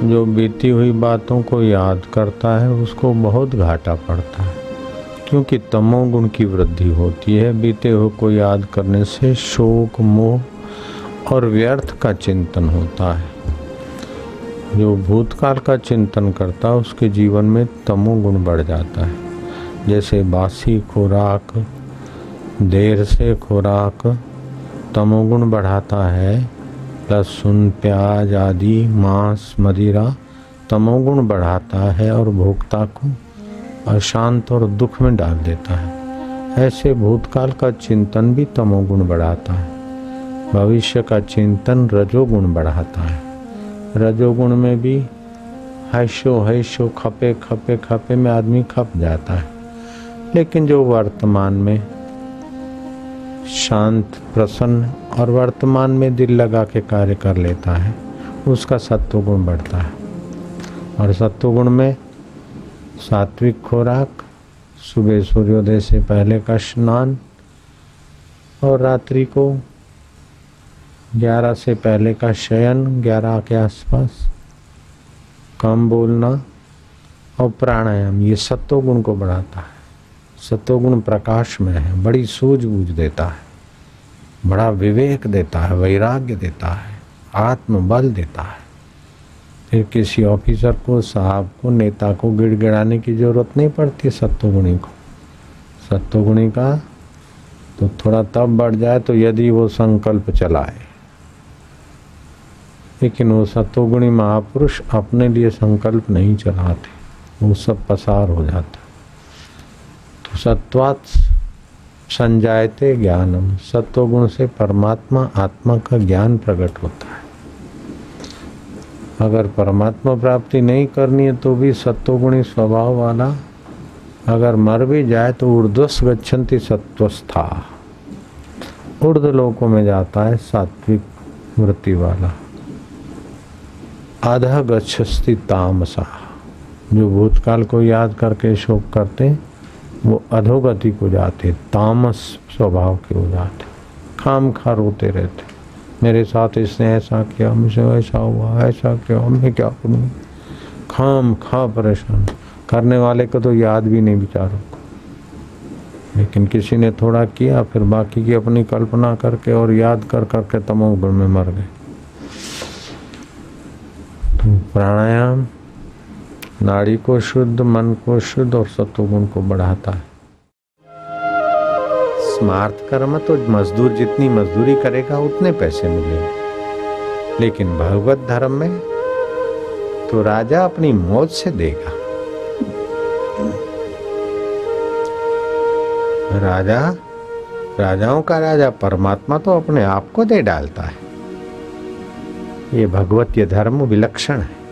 जो बीती हुई बातों को याद करता है उसको बहुत घाटा पड़ता है, क्योंकि तमोगुण की वृद्धि होती है। बीते हुए को याद करने से शोक, मोह और व्यर्थ का चिंतन होता है। जो भूतकाल का चिंतन करता है उसके जीवन में तमोगुण बढ़ जाता है। जैसे बासी खुराक, देर से खुराक तमोगुण बढ़ाता है। लहसुन, प्याज आदि, मांस, मदिरा तमोगुण बढ़ाता है और भोक्ता को अशांत और दुख में डाल देता है। ऐसे भूतकाल का चिंतन भी तमोगुण बढ़ाता है। भविष्य का चिंतन रजोगुण बढ़ाता है। रजोगुण में भी हैशो खपे खपे खपे में आदमी खप जाता है। लेकिन जो वर्तमान में शांत, प्रसन्न और वर्तमान में दिल लगा के कार्य कर लेता है, उसका सत्वगुण बढ़ता है। और सत्वगुण में सात्विक खुराक, सुबह सूर्योदय से पहले का स्नान और रात्रि को 11 से पहले का शयन, 11 के आसपास, कम बोलना और प्राणायाम, ये सत्वगुण को बढ़ाता है। सत्वगुण प्रकाश में है, बड़ी सूझबूझ देता है, बड़ा विवेक देता है, वैराग्य देता है, आत्मबल देता है। फिर किसी ऑफिसर को, साहब को, नेता को गिड़गिड़ाने की जरूरत नहीं पड़ती सत्वगुणी को। सत्वगुणी का तो थोड़ा तब बढ़ जाए तो यदि वो संकल्प चलाए, लेकिन वो सत्वगुणी महापुरुष अपने लिए संकल्प नहीं चलाते, वो सब पसार हो जाता। तो सत्वात् संजायते ज्ञानम, सत्वगुण से परमात्मा, आत्मा का ज्ञान प्रकट होता है। अगर परमात्मा प्राप्ति नहीं करनी है तो भी सत्वगुणी स्वभाव वाला अगर मर भी जाए तो ऊर्ध्वस गच्छन्ति सत्वस्था, ऊर्ध्व लोकों में जाता है सात्विक वृत्ति वाला। अधः गच्छति तामसा, जो भूतकाल को याद करके शोक करते वो अधोगति को जाते, तामस स्वभाव के हो जाते, खाम खा रोते रहते, मेरे साथ इसने ऐसा किया, मुझे ऐसा हुआ, ऐसा किया, मैं क्या करूँ, खाम खा परेशान। करने वाले को तो याद भी नहीं बेचारों को, लेकिन किसी ने थोड़ा किया फिर बाकी की अपनी कल्पना करके और याद कर करके तमोगुण में मर गए। तो प्राणायाम नाड़ी को शुद्ध, मन को शुद्ध और सत्वगुण को बढ़ाता है। स्मार्थ कर्म तो मजदूर जितनी मजदूरी करेगा उतने पैसे मिलेंगे, लेकिन भगवत धर्म में तो राजा अपनी मौज से देगा। राजा, राजाओं का राजा परमात्मा तो अपने आप को दे डालता है। ये भगवतीय धर्म विलक्षण है।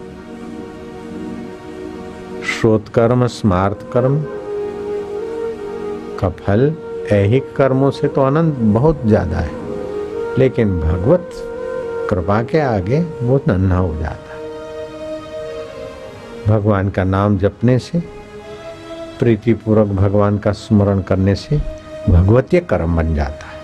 श्रोत कर्म, स्मार्त कर्म का फल ऐहिक कर्मों से तो आनंद बहुत ज्यादा है, लेकिन भगवत कृपा के आगे वो नन्हा हो जाता है। भगवान का नाम जपने से, प्रीतिपूर्वक भगवान का स्मरण करने से भगवतीय कर्म बन जाता है।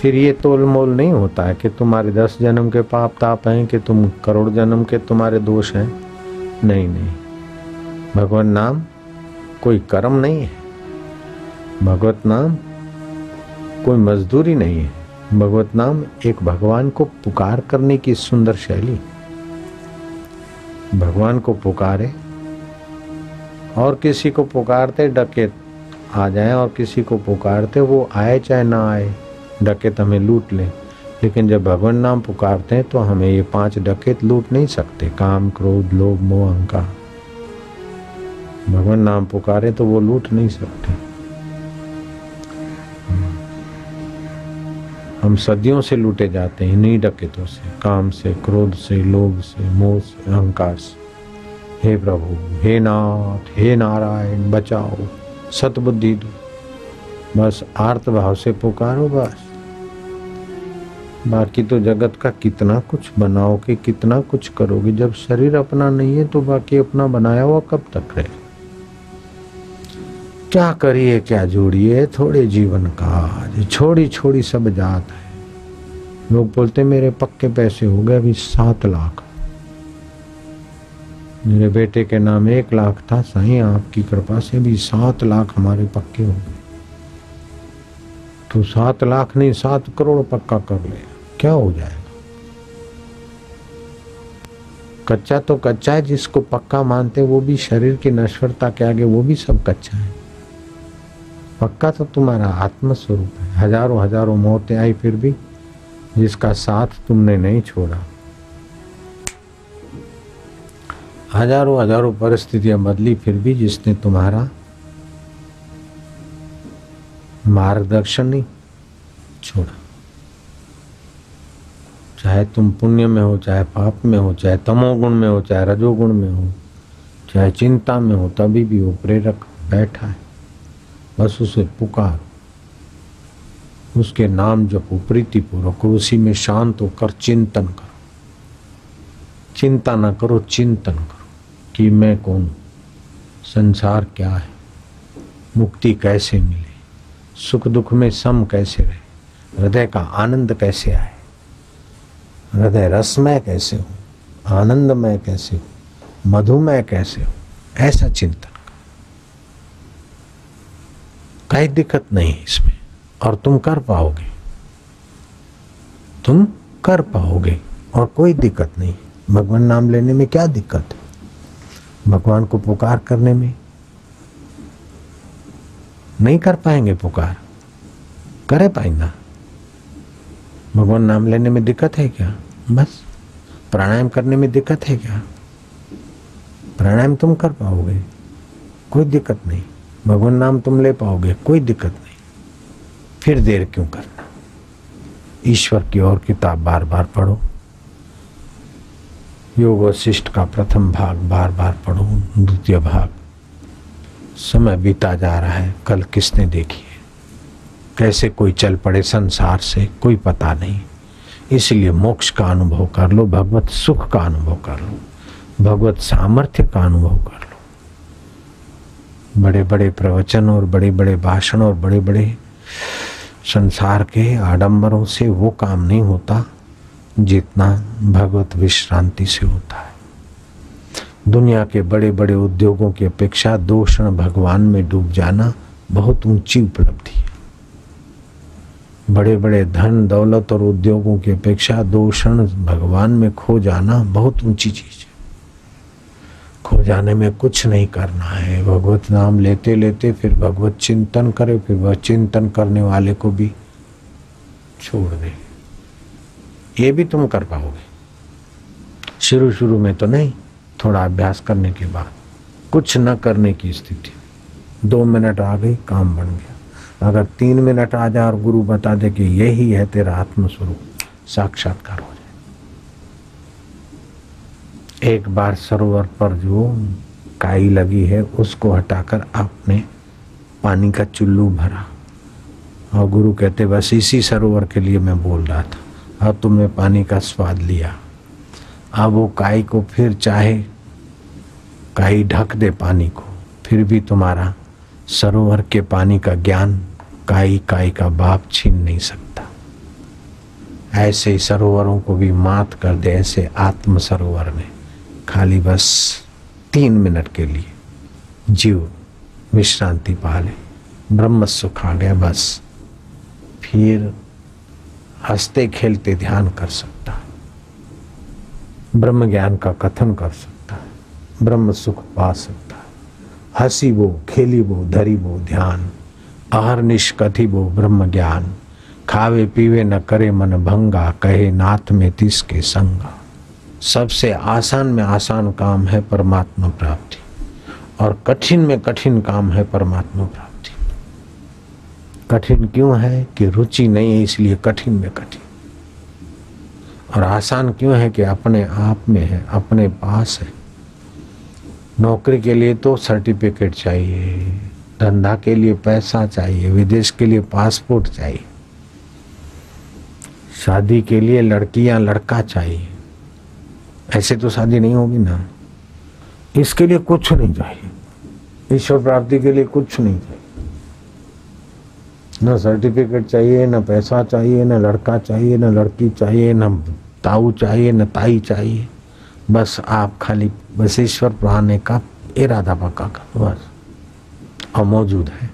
फिर ये तोल मोल नहीं होता है कि तुम्हारे 10 जन्म के पाप ताप हैं, कि तुम करोड़ जन्म के तुम्हारे दोष हैं। नहीं, भगवान नाम कोई कर्म नहीं है, भगवत नाम कोई मजदूरी नहीं है। भगवत नाम एक भगवान को पुकार करने की सुंदर शैली। भगवान को पुकारे और किसी को पुकारते डकैत आ जाए, और किसी को पुकारते वो आए चाहे ना आए, डकैत हमें लूट ले। लेकिन जब भगवान नाम पुकारते हैं तो हमें ये 5 डकैत लूट नहीं सकते, काम, क्रोध, लोभ, मोह, अहंकार। भगवान नाम पुकारे तो वो लूट नहीं सकते। हम सदियों से लूटे जाते हैं इन्हीं डकैतों से, काम से, क्रोध से, लोभ से, मोह से, अहंकार से। हे प्रभु, हे नाथ, हे नारायण, बचाओ, सतबुद्धि दो। बस आर्त भाव से पुकारो बस। बाकी तो जगत का कितना कुछ बनाओगे, कितना कुछ करोगे, जब शरीर अपना नहीं है तो बाकी अपना बनाया हुआ कब तक रहे। क्या करिए क्या जोड़िए, थोड़े जीवन का छोड़ी छोड़ी सब जात है। लोग बोलते मेरे पक्के पैसे हो गए अभी 7 लाख, मेरे बेटे के नाम 1 लाख था, साईं आपकी कृपा से भी 7 लाख हमारे पक्के हो गए। तो 7 लाख नहीं 7 करोड़ पक्का कर ले, क्या हो जाएगा? कच्चा तो कच्चा है, जिसको पक्का मानते वो भी शरीर की नश्वरता के आगे वो भी सब कच्चा है। पक्का तो तुम्हारा आत्म स्वरूप है। हजारों हजारों मौतें आई फिर भी जिसका साथ तुमने नहीं छोड़ा। हजारों हजारों परिस्थितियां बदली फिर भी जिसने तुम्हारा मार्गदर्शन नहीं छोड़ा। चाहे तुम पुण्य में हो, चाहे पाप में हो, चाहे तमोगुण में हो, चाहे रजोगुण में हो, चाहे चिंता में हो, तभी भी वो प्रेरक बैठा है। बस उसे पुकार, उसके नाम जपो प्रीति पूर्वक, उसी में शांत होकर चिंतन करो। चिंता ना करो, चिंतन करो कि मैं कौन, संसार क्या है, मुक्ति कैसे मिले, सुख दुख में सम कैसे रहे, हृदय का आनंद कैसे आए, हृदय रसमय कैसे हो, आनंदमय कैसे हो, मधुमय कैसे हो, ऐसा चिंतन करो। कोई दिक्कत नहीं इसमें, और तुम कर पाओगे, तुम कर पाओगे और कोई दिक्कत नहीं। भगवान नाम लेने में क्या दिक्कत है? भगवान को पुकार करने में नहीं कर पाएंगे, पुकार करे पाएंगे। भगवान नाम लेने में दिक्कत है क्या? बस प्राणायाम करने में दिक्कत है क्या? प्राणायाम तुम कर पाओगे, कोई दिक्कत नहीं। भगवान नाम तुम ले पाओगे, कोई दिक्कत नहीं। फिर देर क्यों करना? ईश्वर की और किताब बार बार पढ़ो। योग वशिष्ठ का प्रथम भाग बार बार पढ़ो, द्वितीय भाग। समय बीता जा रहा है, कल किसने देखी है, कैसे कोई चल पड़े संसार से कोई पता नहीं। इसलिए मोक्ष का अनुभव कर लो, भगवत सुख का अनुभव कर लो, भगवत सामर्थ्य का अनुभव कर लो। बड़े बड़े प्रवचन और बड़े बड़े भाषण और बड़े बड़े संसार के आडंबरों से वो काम नहीं होता जितना भगवत विश्रांति से होता है। दुनिया के बड़े बड़े उद्योगों की अपेक्षा 2 क्षण भगवान में डूब जाना बहुत ऊंची उपलब्धि है। बड़े बड़े धन दौलत और उद्योगों की अपेक्षा 2 क्षण भगवान में खो जाना बहुत ऊंची चीज है। खो जाने में कुछ नहीं करना है, भगवत नाम लेते लेते फिर भगवत चिंतन करे, फिर वह चिंतन करने वाले को भी छोड़ दे। ये भी तुम कर पाओगे। शुरू शुरू में तो नहीं, थोड़ा अभ्यास करने के बाद कुछ न करने की स्थिति, 2 मिनट आ गई काम बन गया। अगर 3 मिनट आ जाए और गुरु बता दे कि यही है तेरा आत्मस्वरूप, साक्षात्कार हो जाए। एक बार सरोवर पर जो काई लगी है उसको हटाकर आपने पानी का चुल्लू भरा और गुरु कहते बस इसी सरोवर के लिए मैं बोल रहा था, अब तुमने पानी का स्वाद लिया। अब वो काई को फिर चाहे काई ढक दे पानी को, फिर भी तुम्हारा सरोवर के पानी का ज्ञान काई काई का बाप छीन नहीं सकता। ऐसे ही सरोवरों को भी मात कर दे, ऐसे आत्म सरोवर में खाली बस 3 मिनट के लिए जीव विश्रांति पा ले, ब्रह्म सुख आ गया, बस फिर हंसते खेलते ध्यान कर सकता है, ब्रह्म ज्ञान का कथन कर सकता है, ब्रह्म सुख पा सकता है। हंसी वो, खेली वो, धरी वो ध्यान, अहरनिश कथी वो ब्रह्म ज्ञान। खावे पीवे न करे मन भंगा, कहे नाथ में तिसके संगा। सबसे आसान में आसान काम है परमात्मा प्राप्ति, और कठिन में कठिन काम है परमात्मा प्राप्ति। कठिन क्यों है कि रुचि नहीं है, इसलिए कठिन में कठिन। और आसान क्यों है कि अपने आप में है, अपने पास है। नौकरी के लिए तो सर्टिफिकेट चाहिए, धंधा के लिए पैसा चाहिए, विदेश के लिए पासपोर्ट चाहिए, शादी के लिए लड़की या लड़का चाहिए। ऐसे तो शादी नहीं होगी ना। इसके लिए कुछ नहीं चाहिए, ईश्वर प्राप्ति के लिए कुछ नहीं चाहिए। न सर्टिफिकेट चाहिए, न पैसा चाहिए, न लड़का चाहिए, न लड़की चाहिए, न ताऊ चाहिए, न ताई चाहिए। बस आप खाली बस ईश्वर पाने का इरादा पक्का करो बस, और मौजूद है।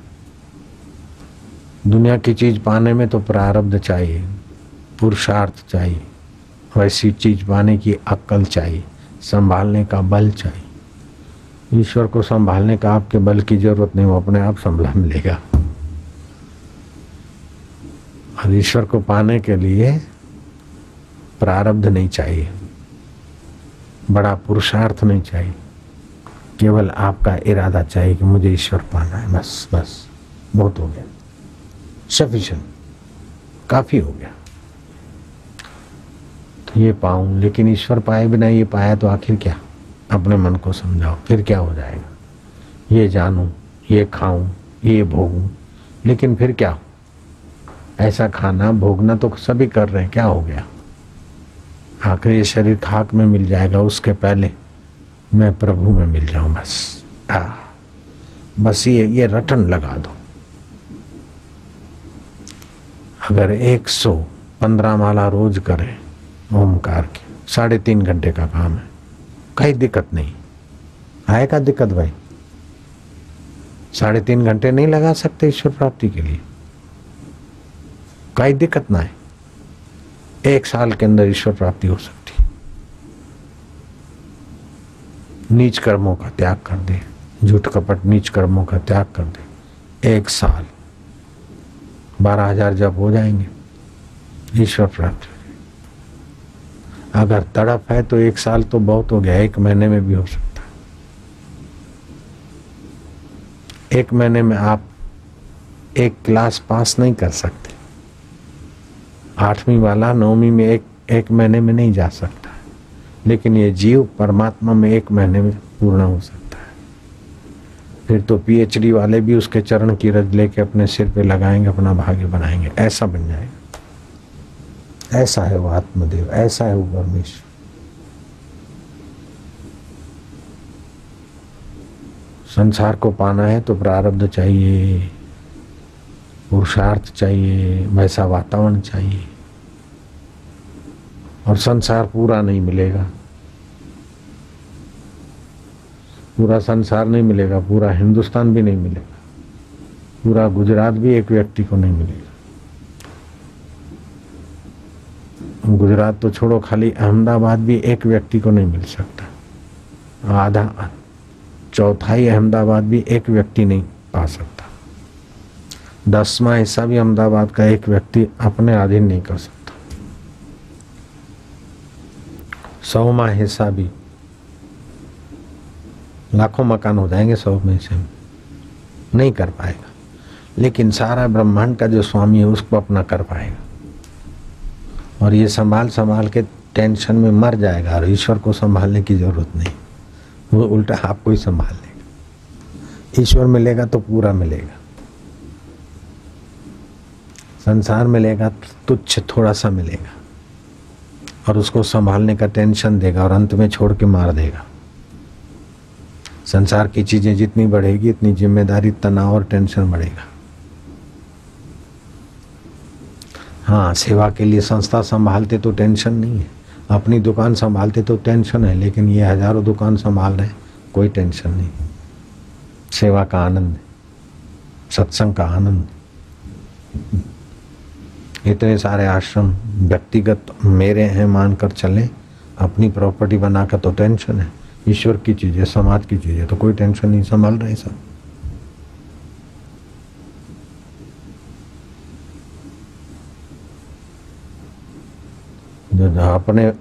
दुनिया की चीज पाने में तो प्रारब्ध चाहिए, पुरुषार्थ चाहिए, वैसी चीज पाने की अक्ल चाहिए, संभालने का बल चाहिए। ईश्वर को संभालने का आपके बल की जरूरत नहीं, वो अपने आप संभला मिलेगा। और ईश्वर को पाने के लिए प्रारब्ध नहीं चाहिए, बड़ा पुरुषार्थ नहीं चाहिए, केवल आपका इरादा चाहिए कि मुझे ईश्वर पाना है, बस बस बहुत हो गया, सफिशिएंट, काफी हो गया। तो ये पाऊं, लेकिन ईश्वर पाए बिना ये पाया तो आखिर क्या? अपने मन को समझाओ, फिर क्या हो जाएगा? ये जानूं, ये खाऊं, ये भोगूं, लेकिन फिर क्या? ऐसा खाना भोगना तो सभी कर रहे हैं, क्या हो गया? आखिर ये शरीर खाक में मिल जाएगा, उसके पहले मैं प्रभु में मिल जाऊं, बस बस ये रटन लगा दो। अगर 115 माला रोज करें ओमकार की, 3.5 घंटे का काम है, कहीं दिक्कत नहीं आएगा। दिक्कत भाई 3.5 घंटे नहीं लगा सकते ईश्वर प्राप्ति के लिए, कहीं दिक्कत ना है। 1 साल के अंदर ईश्वर प्राप्ति हो सकती। नीच कर्मों का त्याग कर दे, झूठ कपट नीच कर्मों का त्याग कर दे, 1 साल 12,000 जप हो जाएंगे, ईश्वर प्राप्ति। अगर तड़प है तो 1 साल तो बहुत हो गया, 1 महीने में भी हो सकता है। 1 महीने में आप 1 क्लास पास नहीं कर सकते, 8वीं वाला 9वीं में एक महीने में नहीं जा सकता, लेकिन ये जीव परमात्मा में 1 महीने में पूर्ण हो सकता है। फिर तो PhD वाले भी उसके चरण की रज लेके अपने सिर पे लगाएंगे, अपना भाग्य बनाएंगे, ऐसा बन जाएगा। ऐसा है वो आत्मदेव, ऐसा है वो परमेश्वर। संसार को पाना है तो प्रारब्ध चाहिए, पुरुषार्थ चाहिए, वैसा वातावरण चाहिए। और संसार पूरा नहीं मिलेगा, पूरा संसार नहीं मिलेगा, पूरा हिंदुस्तान भी नहीं मिलेगा, पूरा गुजरात भी एक व्यक्ति को नहीं मिलेगा। गुजरात तो छोड़ो, खाली अहमदाबाद भी एक व्यक्ति को नहीं मिल सकता, आधा चौथाई अहमदाबाद भी एक व्यक्ति नहीं पा सकता, 10वां हिस्सा भी अहमदाबाद का एक व्यक्ति अपने अधीन नहीं कर सकता, 100वां हिस्सा भी, लाखों मकान हो जाएंगे 100 में से, नहीं कर पाएगा। लेकिन सारा ब्रह्मांड का जो स्वामी है उसको अपना कर पाएगा। और ये संभाल संभाल के टेंशन में मर जाएगा, और ईश्वर को संभालने की जरूरत नहीं, वो उल्टा आपको ही संभाल लेगा। ईश्वर मिलेगा तो पूरा मिलेगा, संसार मिलेगा तो तुच्छ थोड़ा सा मिलेगा, और उसको संभालने का टेंशन देगा और अंत में छोड़ के मार देगा। संसार की चीजें जितनी बढ़ेगी इतनी जिम्मेदारी, तनाव और टेंशन बढ़ेगा। हाँ, सेवा के लिए संस्था संभालते तो टेंशन नहीं है, अपनी दुकान संभालते तो टेंशन है, लेकिन ये हजारों दुकान संभाल रहे हैं, कोई टेंशन नहीं। सेवा का आनंद, सत्संग का आनंद। इतने सारे आश्रम व्यक्तिगत मेरे हैं मानकर चले, अपनी प्रॉपर्टी बनाकर तो टेंशन है। ईश्वर की चीजें, समाज की चीजें तो कोई टेंशन नहीं, संभाल रहे सब। जो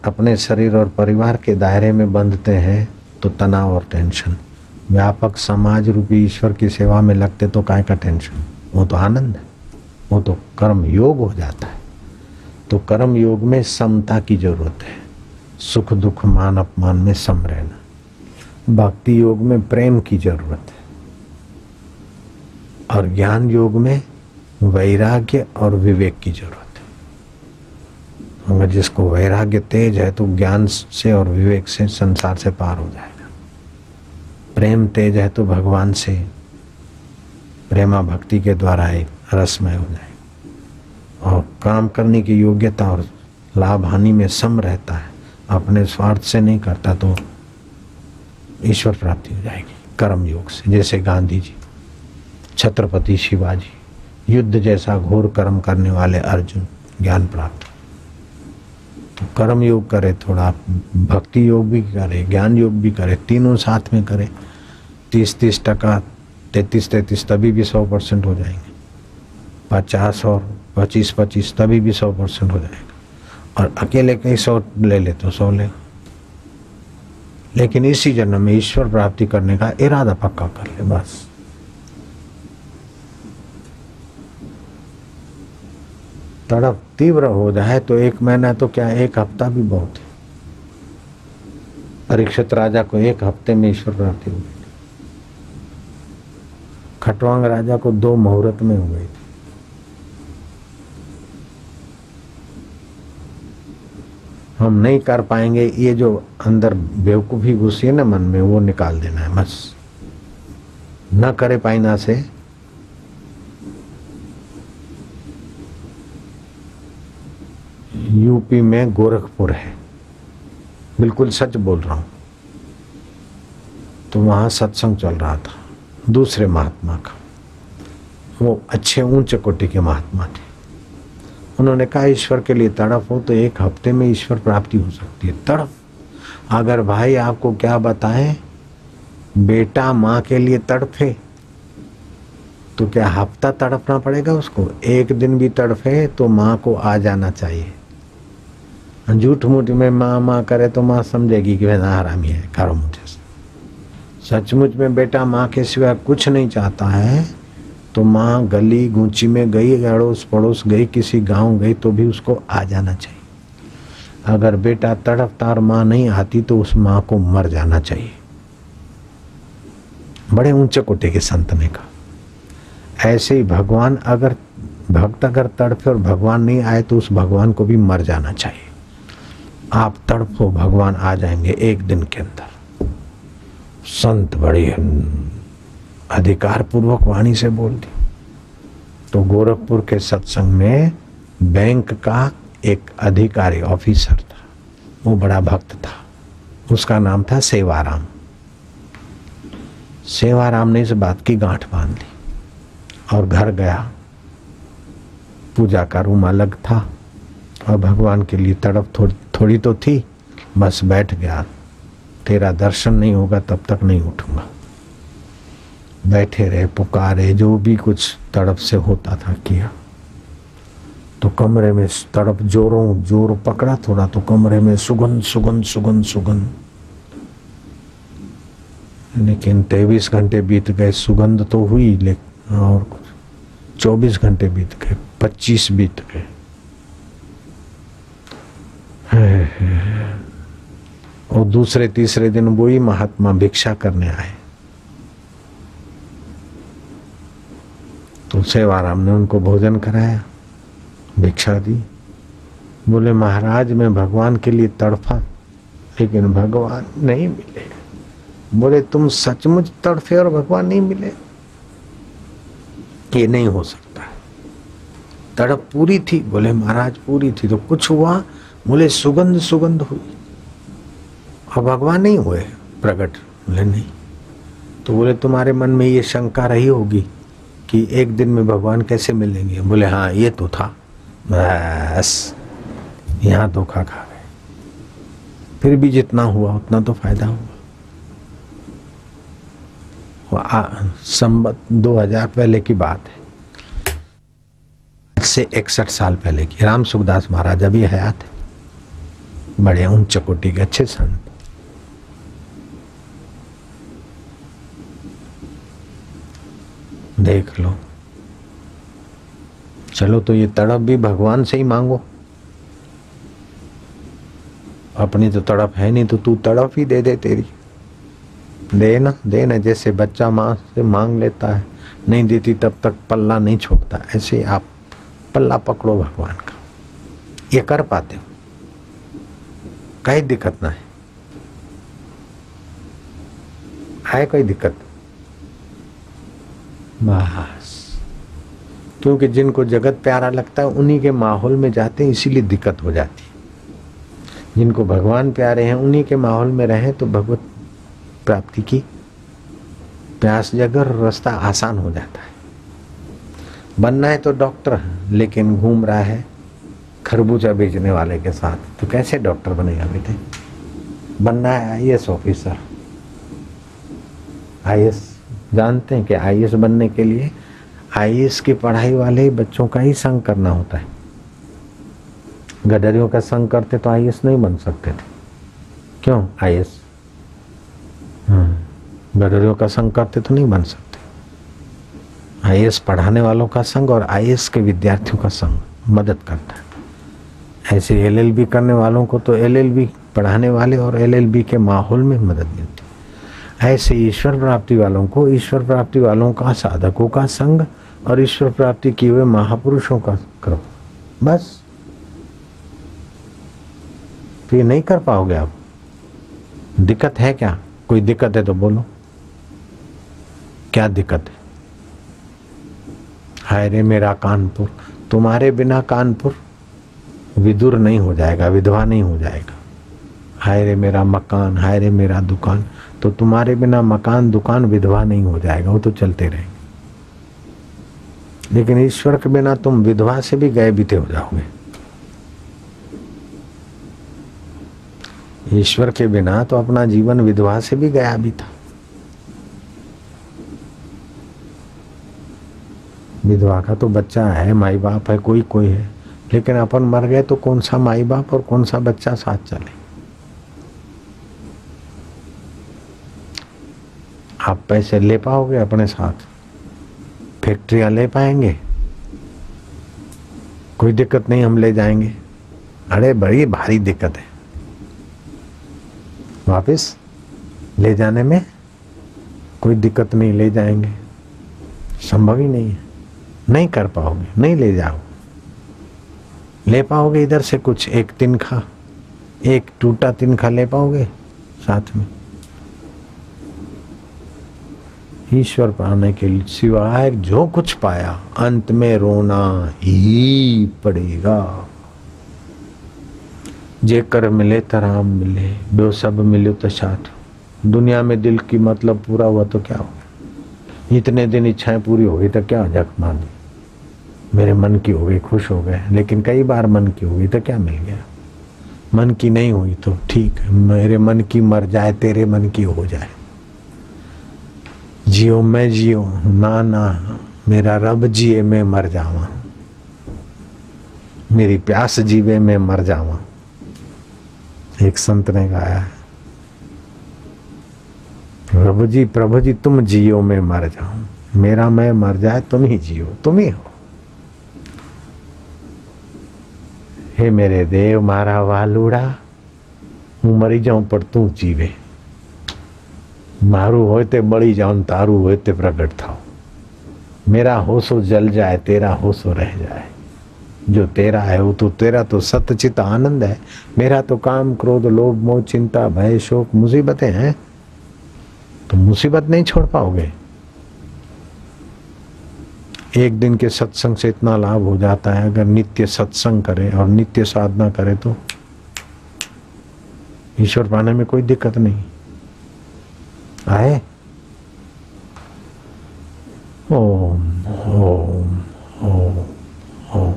अपने शरीर और परिवार के दायरे में बंधते हैं तो तनाव और टेंशन। व्यापक समाज रूपी ईश्वर की सेवा में लगते तो काय का टेंशन, वो तो आनंद है, वो तो कर्म योग हो जाता है। तो कर्म योग में समता की जरूरत है, सुख दुख मान अपमान में सम रहना। भक्ति योग में प्रेम की जरूरत है, और ज्ञान योग में वैराग्य और विवेक की जरूरत है। अगर जिसको वैराग्य तेज है तो ज्ञान से और विवेक से संसार से पार हो जाएगा। प्रेम तेज है तो भगवान से प्रेमा भक्ति के द्वारा एक रसमय हो जाएगा। और काम करने की योग्यता और लाभ हानि में सम रहता है, अपने स्वार्थ से नहीं करता तो ईश्वर प्राप्ति हो जाएगी कर्म योग से। जैसे गांधी जी, छत्रपति शिवाजी, युद्ध जैसा घोर कर्म करने वाले अर्जुन, ज्ञान प्राप्त। तो कर्म योग करे, थोड़ा भक्ति योग भी करे, ज्ञान योग भी करे, तीनों साथ में करे। 30-30%, 33-33 तभी भी 100% हो जाएंगे। 50 और 25-25 तभी भी 100% हो जाएगा। और अकेले कहीं 100 ले ले तो 100 ले। लेकिन इसी जन्म में ईश्वर प्राप्ति करने का इरादा पक्का कर ले बस। तड़प तीव्र हो जाए तो 1 महीना तो क्या, 1 हफ्ता भी बहुत है। परीक्षित राजा को 1 हफ्ते में ईश्वर प्राप्ति हो गई। खटवांग राजा को 2 मुहूर्त में हो गई। हम नहीं कर पाएंगे, ये जो अंदर बेवकूफी घुसी है ना मन में, वो निकाल देना है बस। न करे पाइना से यूपी में गोरखपुर है, बिल्कुल सच बोल रहा हूं। तो वहां सत्संग चल रहा था दूसरे महात्मा का। वो अच्छे ऊंचे कोटि के महात्मा थे। उन्होंने कहा ईश्वर के लिए तड़प हो तो 1 हफ्ते में ईश्वर प्राप्ति हो सकती है। तड़प, अगर भाई आपको क्या बताएं, बेटा माँ के लिए तड़पे तो क्या हफ्ता तड़पना पड़ेगा उसको? 1 दिन भी तड़पे तो माँ को आ जाना चाहिए। झूठ मूठ में माँ माँ करे तो माँ समझेगी कि वह हरामी है, करो मुझे। सचमुच में बेटा माँ के सिवा कुछ नहीं चाहता है तो माँ गली गूंची में गई, अड़ोस पड़ोस गई, किसी गांव गई तो भी उसको आ जाना चाहिए। अगर बेटा तड़पता और माँ नहीं आती तो उस माँ को मर जाना चाहिए। बड़े ऊंचे कोटि के संत ने कहा। ऐसे ही भगवान, अगर भक्त अगर तड़पे और भगवान नहीं आए तो उस भगवान को भी मर जाना चाहिए। आप तड़पो, भगवान आ जाएंगे 1 दिन के अंदर। संत बड़ी अधिकार पूर्वक वाणी से बोल दी। तो गोरखपुर के सत्संग में बैंक का एक अधिकारी ऑफिसर था, वो बड़ा भक्त था। उसका नाम था सेवाराम। सेवाराम ने इस बात की गांठ बांध ली और घर गया। पूजा का रूम अलग था और भगवान के लिए तड़प थोड़ी तो थी। बस बैठ गया, तेरा दर्शन नहीं होगा तब तक नहीं उठूंगा। बैठे रहे, पुकारे, जो भी कुछ तड़प से होता था किया। तो कमरे में तड़प जोर पकड़ा थोड़ा, तो कमरे में सुगंध सुगंध सुगंध सुगंध। लेकिन 23 घंटे बीत गए, सुगंध तो हुई लेकिन और कुछ। 24 घंटे बीत गए, 25 बीत गए। और दूसरे तीसरे दिन वही महात्मा भिक्षा करने आए। तो सेवाराम ने उनको भोजन कराया, भिक्षा दी। बोले महाराज मैं भगवान के लिए तड़फा लेकिन भगवान नहीं मिले। बोले तुम सचमुच तड़फे और भगवान नहीं मिले? ये नहीं हो सकता। तड़प पूरी थी? बोले महाराज पूरी थी। तो कुछ हुआ? बोले सुगंध सुगंध हुई और भगवान नहीं हुए प्रकट? बोले नहीं। तो बोले तुम्हारे मन में ये शंका रही होगी कि 1 दिन में भगवान कैसे मिलेंगे? बोले हाँ ये तो था, बस यहाँ धोखा खा गए। फिर भी जितना हुआ उतना तो फायदा हुआ। संवत 2000 पहले की बात है, से 61 साल पहले की। राम सुखदास महाराज अभी हयात है, बड़े उच्च कोटि के अच्छे संत। देख लो। चलो तो ये तड़प भी भगवान से ही मांगो। अपनी तो तड़प है नहीं तो तू तड़प ही दे दे, तेरी देना। जैसे बच्चा माँ से मांग लेता है, नहीं देती तब तक पल्ला नहीं छोड़ता, ऐसे आप पल्ला पकड़ो भगवान का। ये कर पाते हो, कहीं दिक्कत ना है कोई दिक्कत? बस क्योंकि जिनको जगत प्यारा लगता है उन्हीं के माहौल में जाते हैं, इसीलिए दिक्कत हो जाती है। जिनको भगवान प्यारे हैं उन्हीं के माहौल में रहें तो भगवत प्राप्ति की प्यास जगर रास्ता आसान हो जाता है। बनना है तो डॉक्टर, लेकिन घूम रहा है खरबूजा बेचने वाले के साथ, तो कैसे डॉक्टर बनेगा बेटे? बनना है आईएएस ऑफिसर। आईएएस जानते हैं कि आईएएस बनने के लिए आईएएस की पढ़ाई वाले बच्चों का ही संग करना होता है। गडरियों का संग करते तो आईएएस नहीं बन सकते थे। क्यों? आईएएस गडरियों का संग करते तो नहीं बन सकते। आईएएस पढ़ाने वालों का संग और आईएएस के विद्यार्थियों का संग मदद करता है। ऐसे एलएलबी करने वालों को तो एलएलबी पढ़ाने वाले और एलएलबी के माहौल में मदद मिलती है। ऐसे ईश्वर प्राप्ति वालों को ईश्वर प्राप्ति वालों का, साधकों का संग और ईश्वर प्राप्ति किए हुए महापुरुषों का करो, बस। तो ये नहीं कर पाओगे आप। दिक्कत है क्या? कोई दिक्कत है तो बोलो, क्या दिक्कत है? हाय रे मेरा कानपुर, तुम्हारे बिना कानपुर विदुर नहीं हो जाएगा, विधवा नहीं हो जाएगा। हाय रे मेरा मकान, हाय रे मेरा दुकान, तो तुम्हारे बिना मकान दुकान विधवा नहीं हो जाएगा, वो तो चलते रहेंगे। लेकिन ईश्वर के बिना तुम विधवा से भी गए बीते हो जाओगे। ईश्वर के बिना तो अपना जीवन विधवा से भी गया भी था। विधवा का तो बच्चा है, माई बाप है, कोई कोई है, लेकिन अपन मर गए तो कौन सा माई बाप और कौन सा बच्चा साथ चले? आप पैसे ले पाओगे अपने साथ? फैक्ट्रियां ले पाएंगे? कोई दिक्कत नहीं, हम ले जाएंगे। अरे बड़ी भारी दिक्कत है वापस ले जाने में। कोई दिक्कत नहीं, ले जाएंगे। संभव ही नहीं है, नहीं कर पाओगे, नहीं ले जाओ। ले पाओगे इधर से कुछ, एक तिनखा, एक टूटा तिनखा ले पाओगे साथ में? ईश्वर पाने के सिवाय जो कुछ पाया अंत में रोना ही पड़ेगा। जेकर मिले तराम मिले, बो सब मिले तो साथ। दुनिया में दिल की मतलब पूरा हुआ तो क्या हुआ? इतने दिन इच्छाएं पूरी हो गई तो क्या जख मान दी? मेरे मन की हो गई, खुश हो गए, लेकिन कई बार मन की हो गई तो क्या मिल गया? मन की नहीं हुई तो ठीक है, मेरे मन की मर जाए, तेरे मन की हो जाए। जियो मैं जियो ना ना, मेरा रब जिए मैं मर जावा, मेरी प्यास जीवे मैं मर जावा। एक संत ने गाया है, प्रभु जी तुम जियो मैं मर जाऊं, मेरा मैं मर जाए तुम ही जियो, तुम ही हो। हे मेरे देव मारा वालुड़ा, હું મરી જાઉં પણ તું જીવે, મારું હોય તે બળી જાઉં, તારું હોય તે પ્રગટ થાઓ। मेरा होशो जल जाए, तेरा होशो रह जाए, जो तेरा है वो तो तेरा तो सतचित आनंद है। मेरा तो काम क्रोध लोभ मोह चिंता भय शोक मुसीबतें हैं, तो मुसीबत नहीं छोड़ पाओगे। एक दिन के सत्संग से इतना लाभ हो जाता है, अगर नित्य सत्संग करे और नित्य साधना करे तो ईश्वर पाने में कोई दिक्कत नहीं आए। ओम ओम ओम ओम।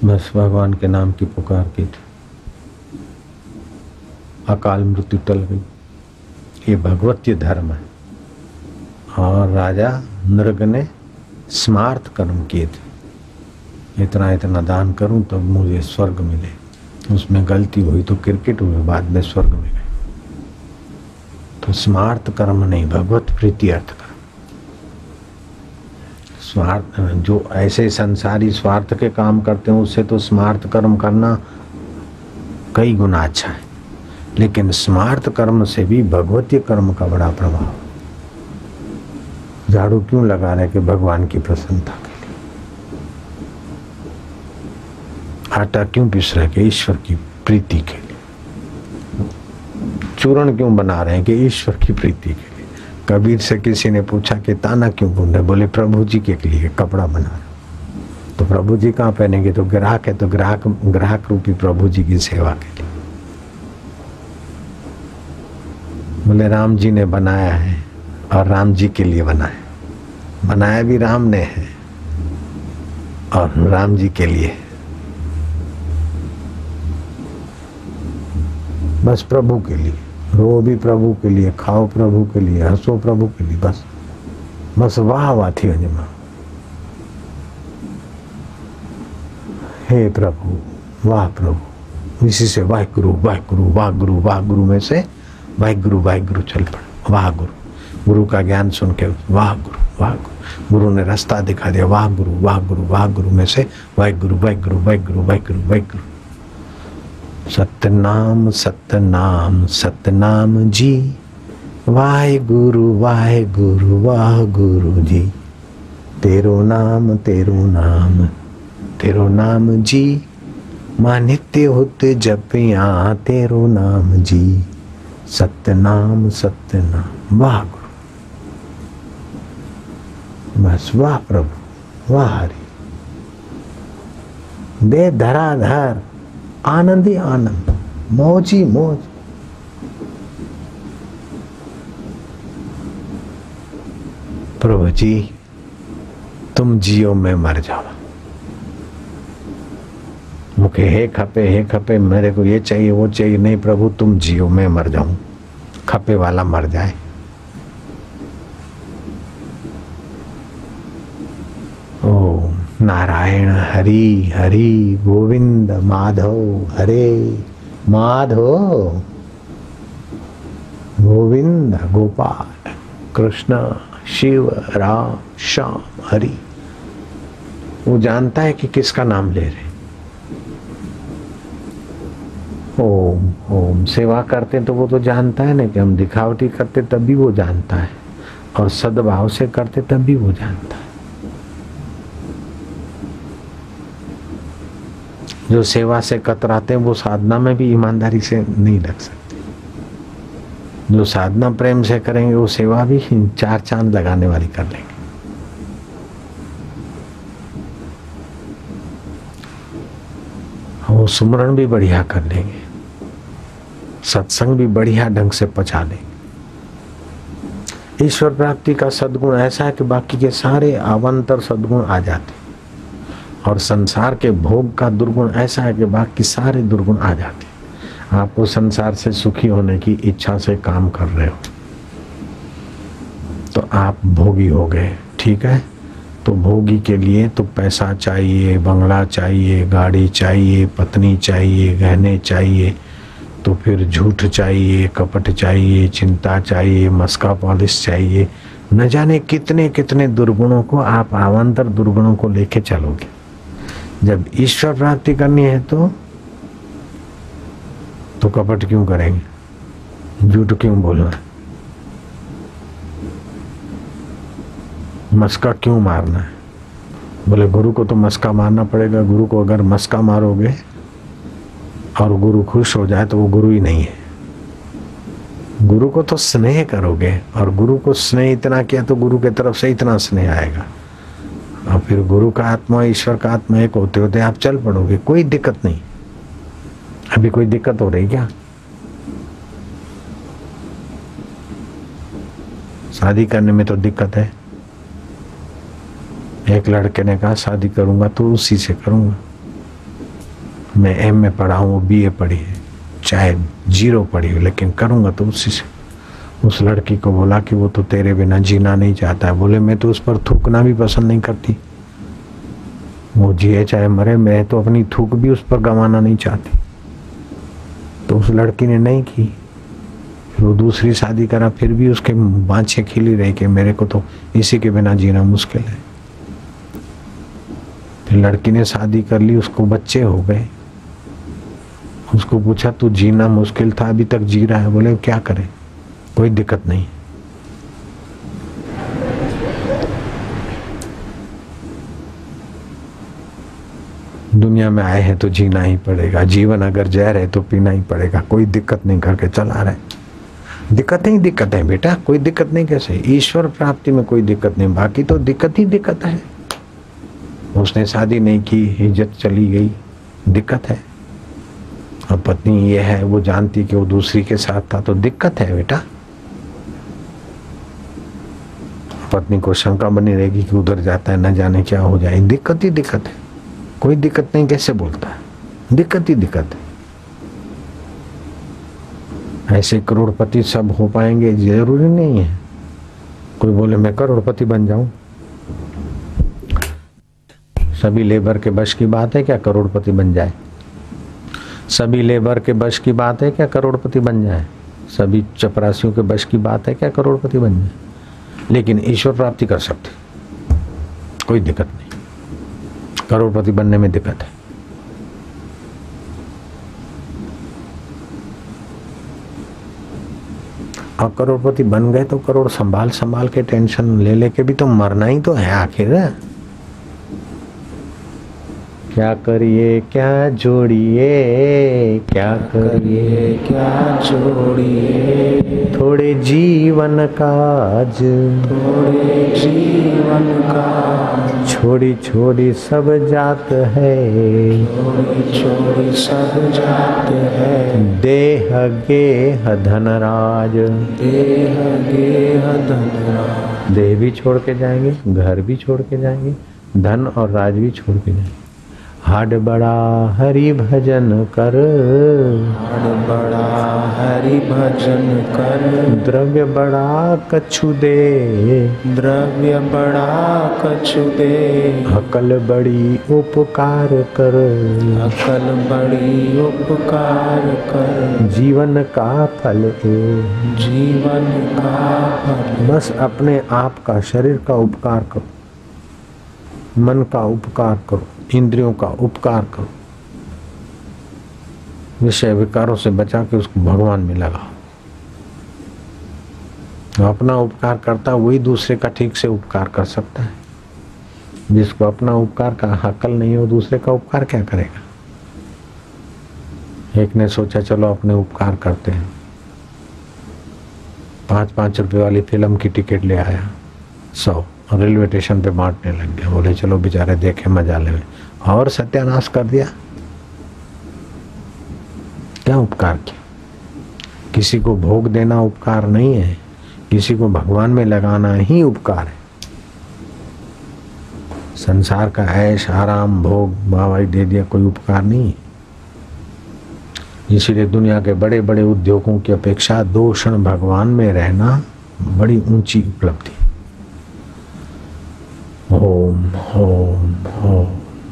बस भगवान के नाम की पुकार की थी, अकाल मृत्यु टल गई। ये भगवतीय धर्म है। और राजा नृग ने स्मार्त कर्म किए थे, इतना इतना दान करूं तब मुझे स्वर्ग मिले। उसमें गलती हुई तो क्रिकेट हुए, बाद में स्वर्ग में गए। तो स्मार्त कर्म नहीं, भगवत प्रीति अर्थ कर्म। स्वार्थ, जो ऐसे संसारी स्वार्थ के काम करते हैं उससे तो स्मार्त कर्म करना कई गुना अच्छा है, लेकिन स्मार्त कर्म से भी भगवतीय कर्म का बड़ा प्रभाव। झाड़ू क्यों लगा रहे कि भगवान की प्रसन्नता के लिए, आटा क्यों पीस रहे कि ईश्वर की प्रीति के लिए, चूर्ण क्यों बना रहे हैं कि ईश्वर की प्रीति के लिए। कबीर से किसी ने पूछा कि ताना क्यों बुन रहे, बोले प्रभु जी के लिए कपड़ा बना रहे। तो प्रभु जी कहाँ पहनेंगे, तो ग्राहक है, तो ग्राहक रूपी प्रभु जी की सेवा के लिए। बोले राम जी ने बनाया है और राम जी के लिए बनाया, बनाया भी राम ने है और राम जी के लिए। बस प्रभु के लिए, रो भी प्रभु के लिए, खाओ प्रभु के लिए, हंसो प्रभु के लिए, बस बस वाह वाह थी वंजमा। हे प्रभु, वाह प्रभु, इसी से वाहिगुरु वाहिगुरु वाहिगुरु वाहिगुरु में से वाहिगुरु वाहिगुरु चल पड़ा। वाह गुरु, गुरु का ज्ञान सुन के वाह गुरु वाह गुरु, गुरु ने रास्ता दिखा दिया। वाह गुरु वाह गुरु वाह गुरु में से वाहिगुरु वाहिगुरु वाहिगुरु वाहिगुरु वाहिगुरु। सतनाम सतनाम सतनाम जी, वाहिगुरु वाहिगुरु वाह गुरु जी, तेरो नाम तेरो नाम जी, मां नित्य होते जपिया तेरो नाम जी। सतनाम सतनाम वाह गुरु, बस वाह प्रभु वाह हरि। दे धराधर आनंद ही आनंद, मौज ही मौज। प्रभु जी तुम जियो मैं मर जावा, मुखे हे खपे मेरे को ये चाहिए वो चाहिए, नहीं प्रभु तुम जियो मैं मर जाऊं, खपे वाला मर जाए। ओम नारायण हरि हरि गोविंद माधव हरे माधव, गोविंद गोपाल कृष्ण शिव राम श्याम हरि। वो जानता है कि किसका नाम ले रहे। ओम ओम सेवा करते तो वो तो जानता है ना कि हम दिखावटी करते, तब भी वो जानता है, और सद्भाव से करते तब भी वो जानता है। जो सेवा से कतराते हैं वो साधना में भी ईमानदारी से नहीं रख सकते। जो साधना प्रेम से करेंगे वो सेवा भी 4 चांद लगाने वाली कर लेंगे। वो सुमरण भी बढ़िया कर लेंगे, सत्संग भी बढ़िया ढंग से पचा लेंगे। ईश्वर प्राप्ति का सद्गुण ऐसा है कि बाकी के सारे अवान्तर सद्गुण आ जाते, और संसार के भोग का दुर्गुण ऐसा है कि बाकी सारे दुर्गुण आ जाते। आपको संसार से सुखी होने की इच्छा से काम कर रहे हो तो आप भोगी हो गए, ठीक है। तो भोगी के लिए तो पैसा चाहिए, बंगला चाहिए, गाड़ी चाहिए, पत्नी चाहिए, गहने चाहिए, तो फिर झूठ चाहिए, कपट चाहिए, चिंता चाहिए, मस्का पॉलिश चाहिए, न जाने कितने कितने दुर्गुणों को आप अवान्तर दुर्गुणों को लेके चलोगे। जब ईश्वर प्राप्ति करनी है तो कपट क्यों करेंगे, झूठ क्यों बोलना, मस्का क्यों मारना है। बोले गुरु को तो मस्का मारना पड़ेगा। गुरु को अगर मस्का मारोगे और गुरु खुश हो जाए तो वो गुरु ही नहीं है। गुरु को तो स्नेह करोगे, और गुरु को स्नेह इतना किया तो गुरु के तरफ से इतना स्नेह आएगा, और फिर गुरु का आत्मा ईश्वर का आत्मा एक होते होते आप चल पड़ोगे, कोई दिक्कत नहीं। अभी कोई दिक्कत हो रही क्या? शादी करने में तो दिक्कत है। एक लड़के ने कहा शादी करूंगा तो उसी से करूंगा, मैं एम में पढ़ा हूँ, वो BA पढ़ी है, चाहे 0 पढ़ी हो, लेकिन करूँगा तो उसी से। उस लड़की को बोला कि वो तो तेरे बिना जीना नहीं चाहता है। बोले मैं तो उस पर थूकना भी पसंद नहीं करती, वो जिए चाहे मरे, मैं तो अपनी थूक भी उस पर गंवाना नहीं चाहती। तो उस लड़की ने नहीं की, फिर वो दूसरी शादी करा, फिर भी उसके बाँछें खिली रही कि मेरे को तो इसी के बिना जीना मुश्किल है। फिर लड़की ने शादी कर ली, उसको बच्चे हो गए। उसको पूछा तू जीना मुश्किल था, अभी तक जी रहा है? बोले क्या करे, कोई दिक्कत नहीं। दुनिया में आए हैं तो जीना ही पड़ेगा, जीवन अगर जहर है तो पीना ही पड़ेगा, कोई दिक्कत नहीं करके चला रहे। दिक्कत ही दिक्कत है बेटा, कोई दिक्कत नहीं कैसे? ईश्वर प्राप्ति में कोई दिक्कत नहीं, बाकी तो दिक्कत ही दिक्कत है। उसने शादी नहीं की, इज्जत चली गई, दिक्कत है। और पत्नी ये है, वो जानती कि वो दूसरी के साथ था, तो दिक्कत है बेटा। पत्नी को शंका बनी रहेगी कि उधर जाता है, न जाने क्या हो जाए, दिक्कत ही दिक्कत है। कोई दिक्कत नहीं कैसे बोलता है, दिक्कत ही दिक्कत है। ऐसे करोड़पति सब हो पाएंगे जरूरी नहीं है। कोई बोले मैं करोड़पति बन जाऊं, सभी लेबर के बस की बात है क्या करोड़पति बन जाए? सभी लेबर के बस की बात है क्या करोड़पति बन जाए? सभी चपरासियों के बस की बात है क्या करोड़पति बन जाए? लेकिन ईश्वर प्राप्ति कर सकते, कोई दिक्कत नहीं। करोड़पति बनने में दिक्कत है। और करोड़पति बन गए तो करोड़ संभाल संभाल के टेंशन ले लेके भी तो मरना ही तो है आखिर। क्या करिए क्या जोड़िए, क्या करिए क्या जोड़िए, थोड़े जीवन काज, थोड़े जीवन काज, छोड़ी छोड़ी सब जात है, छोड़ी छोड़ी सब जात है, देह गेह धनराज, देह गेह धनराज। देह भी छोड़ के जाएंगे, घर भी छोड़ के जाएंगे, धन और राज भी छोड़ के जाएंगे। हाड बड़ा हरि भजन कर, हाड बड़ा हरि भजन कर, द्रव्य बड़ा कछु दे, द्रव्य बड़ा कछु दे, अकल बड़ी उपकार कर, अकल बड़ी उपकार कर, जीवन का फल है, जीवन का फल। बस अपने आप का, शरीर का उपकार करो, मन का उपकार करो, इंद्रियों का उपकार करो, विषय विकारों से बचा के उसको भगवान में लगाओ। तो अपना उपकार करता वही दूसरे का ठीक से उपकार कर सकता है। जिसको अपना उपकार का अक्ल नहीं हो, दूसरे का उपकार क्या करेगा? एक ने सोचा चलो अपने उपकार करते हैं, 5-5 रुपए वाली फिल्म की टिकट ले आया, 100 रेलवे स्टेशन पे बांटने लग गया। बोले चलो बेचारे देखे मजा ले, और सत्यानाश कर दिया। क्या उपकार किया? किसी को भोग देना उपकार नहीं है, किसी को भगवान में लगाना ही उपकार है। संसार का ऐश आराम भोग भावाई दे दिया, कोई उपकार नहीं है। इसीलिए दुनिया के बड़े बड़े उद्योगों की अपेक्षा 2 क्षण भगवान में रहना बड़ी ऊंची उपलब्धि। ओम ओम ओम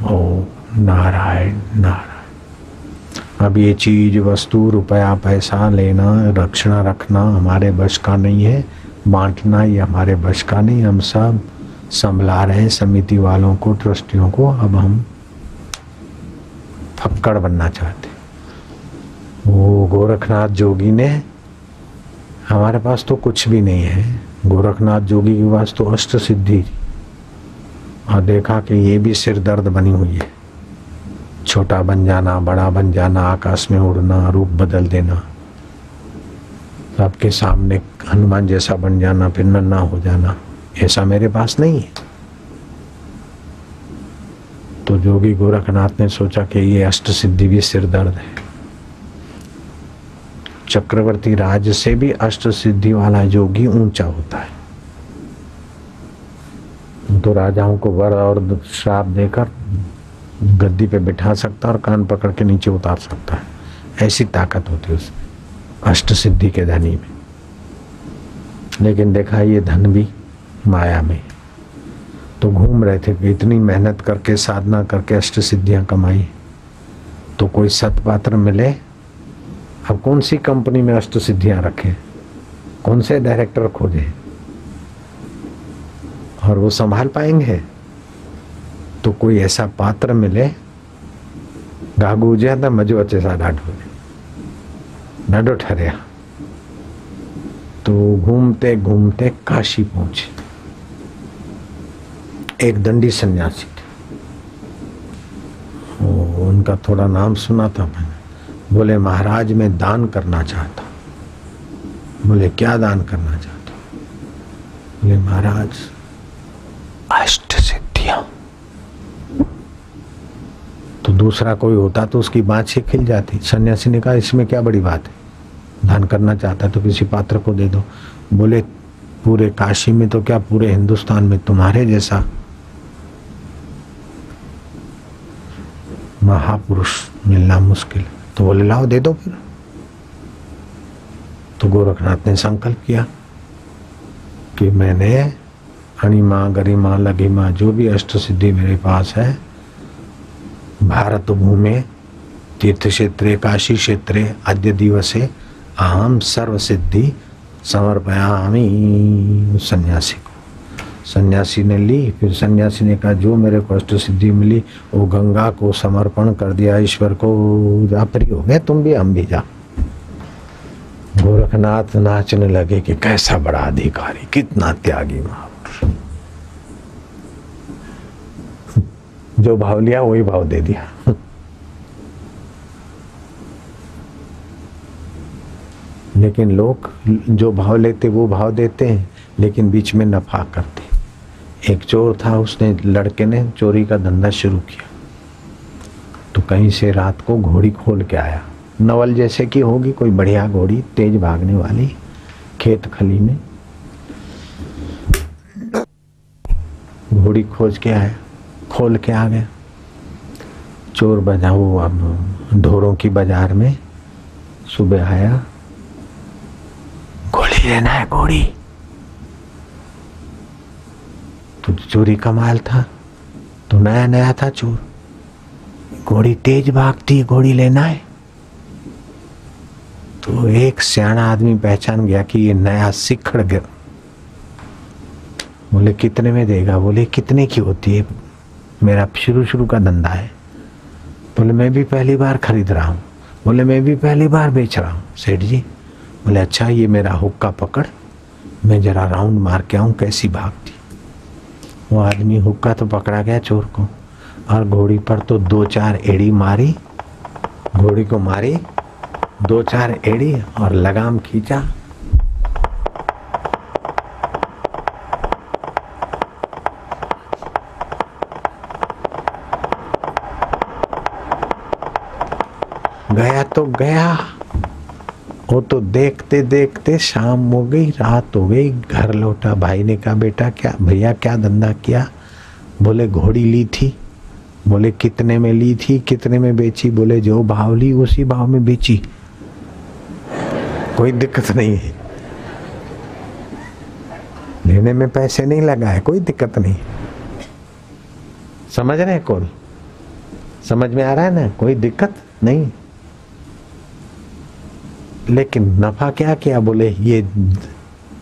ओम नारायण नारायण। अब ये चीज वस्तु रुपया पैसा लेना रक्षणा रखना हमारे बश का नहीं है, बांटना ये हमारे बश का नहीं। हम सब संभला रहे हैं समिति वालों को, ट्रस्टियों को। अब हम फक्कड़ बनना चाहते। वो गोरखनाथ जोगी ने, हमारे पास तो कुछ भी नहीं है, गोरखनाथ जोगी के पास तो अष्ट सिद्धि, और देखा कि ये भी सिर दर्द बनी हुई है। छोटा बन जाना, बड़ा बन जाना, आकाश में उड़ना, रूप बदल देना, सबके सामने हनुमान जैसा बन जाना, फिर नन्हा हो जाना, ऐसा मेरे पास नहीं है। तो जोगी गोरखनाथ ने सोचा कि ये अष्ट सिद्धि भी सिर दर्द है। चक्रवर्ती राज से भी अष्ट सिद्धि वाला योगी ऊंचा होता है। तो राजाओं को वर और श्राप देकर गद्दी पे बिठा सकता है और कान पकड़ के नीचे उतार सकता है। ऐसी ताकत होती है उसमें, अष्ट सिद्धि के धनी में। लेकिन देखा ये धन भी माया में। तो घूम रहे थे कि इतनी मेहनत करके साधना करके अष्ट सिद्धियां कमाई, तो कोई सत्पात्र मिले। अब कौन सी कंपनी में अष्ट सिद्धियां रखें, कौन से डायरेक्टर खोजे और वो संभाल पाएंगे? तो कोई ऐसा पात्र मिले, गागू हुजे त मजो अचे सा ॾाढो ठरिया। तो घूमते घूमते काशी पहुंचे। एक दंडी सन्यासी थे, उनका थोड़ा नाम सुना था मैंने। बोले महाराज मैं दान करना चाहता। बोले क्या दान करना चाहता? बोले महाराज अष्ट सिद्धियां। तो दूसरा कोई होता तो उसकी बाँछें खिल जाती। सन्यासी ने कहा इसमें क्या बड़ी बात है, दान करना चाहता है तो किसी पात्र को दे दो। बोले पूरे काशी में तो क्या पूरे हिंदुस्तान में तुम्हारे जैसा महापुरुष मिलना मुश्किल। तो बोले लाओ दे दो फिर। तो गोरखनाथ ने संकल्प किया कि मैंने अणिमा गरिमा लघिमा जो भी अष्ट सिद्धि मेरे पास है, भारत भूमि तीर्थ क्षेत्रे काशी क्षेत्रे अद्य दिवसे अहम सर्व सिद्धि समर्पयामि। सन्यासी को, सन्यासी ने ली। फिर सन्यासी ने कहा जो मेरे को अष्ट सिद्धि मिली वो गंगा को समर्पण कर दिया, ईश्वर को। जा फ्री हो गए तुम भी, हम भी जा। गोरखनाथ नाचने लगे कि कैसा बड़ा अधिकारी, कितना त्यागी महापुरुष। जो भाव लिया वही भाव दे दिया। लेकिन लोग जो भाव लेते वो भाव देते हैं, लेकिन बीच में नफा करते। एक चोर था, उसने लड़के ने चोरी का धंधा शुरू किया। तो कहीं से रात को घोड़ी खोल के आया, नवल जैसे की होगी कोई बढ़िया घोड़ी, तेज भागने वाली, खेत खली में घोड़ी खोज के आया, खोल के आ गया। चोर बजा वो अब ढोरों की बाजार में सुबह आया, घोड़ी लेना है घोड़ी। तो चोरी का माल था, तो नया नया था चोर, घोड़ी तेज भागती है, घोड़ी लेना है। तो एक सियाना आदमी पहचान गया कि ये नया सिखड़ गया। बोले कितने में देगा? बोले कितने की होती है, मेरा शुरू का धंधा है। बोले मैं भी पहली बार खरीद रहा हूँ। बोले मैं भी पहली बार बेच रहा हूँ सेठ जी। बोले अच्छा ये मेरा हुक्का पकड़, मैं जरा राउंड मार के आऊँ कैसी भागती। वो आदमी हुक्का तो पकड़ा गया चोर को, और घोड़ी पर तो 2-4 एड़ी मारी, घोड़ी को मारी 2-4 एड़ी और लगाम खींचा। गया तो गया, वो तो देखते देखते शाम हो गई, रात हो गई, घर लौटा। भाई ने कहा बेटा क्या भैया क्या धंधा किया? बोले घोड़ी ली थी। बोले कितने में ली थी, कितने में बेची? बोले जो भाव ली उसी भाव में बेची, कोई दिक्कत नहीं है, लेने में पैसे नहीं लगाए, कोई दिक्कत नहीं। समझ रहे हैं? कौन समझ में आ रहा है ना? कोई दिक्कत नहीं। लेकिन नफा क्या किया? बोले ये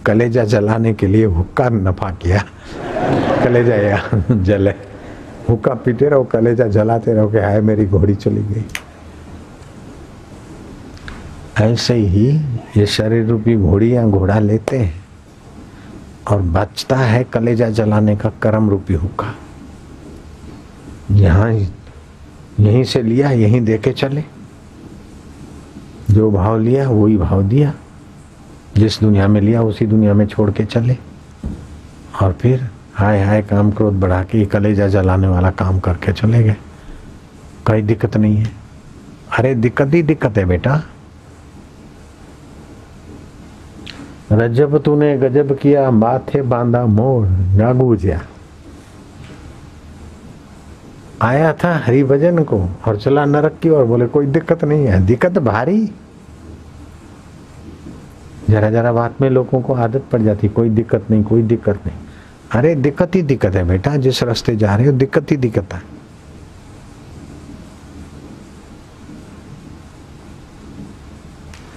कलेजा जलाने के लिए हुक्का नफा किया। कलेजा या जले, हुक्का पीते रहो, कलेजा जलाते रहो कि हाय मेरी घोड़ी चली गई। ऐसे ही ये शरीर रूपी घोड़ी या घोड़ा लेते हैं और बचता है कलेजा जलाने का कर्म रूपी हुक्का। यहाँ यहीं से लिया, यहीं देके चले, जो भाव लिया वही भाव दिया, जिस दुनिया में लिया उसी दुनिया में छोड़ के चले। और फिर हाय हाय काम क्रोध बढ़ा के कलेजा जलाने वाला काम करके चले गए। कोई दिक्कत नहीं है। अरे दिक्कत ही दिक्कत है बेटा। रजब तूने गजब किया, माथे बांधा मोर, गागू जिया। आया था हरि भजन को और चला नरक की ओर, बोले कोई दिक्कत नहीं है। दिक्कत भारी, जरा जरा बात में लोगों को आदत पड़ जाती, कोई दिक्कत नहीं कोई दिक्कत नहीं। अरे दिक्कत ही दिक्कत है बेटा, जिस रास्ते जा रहे हो दिक्कत ही दिक्कत है।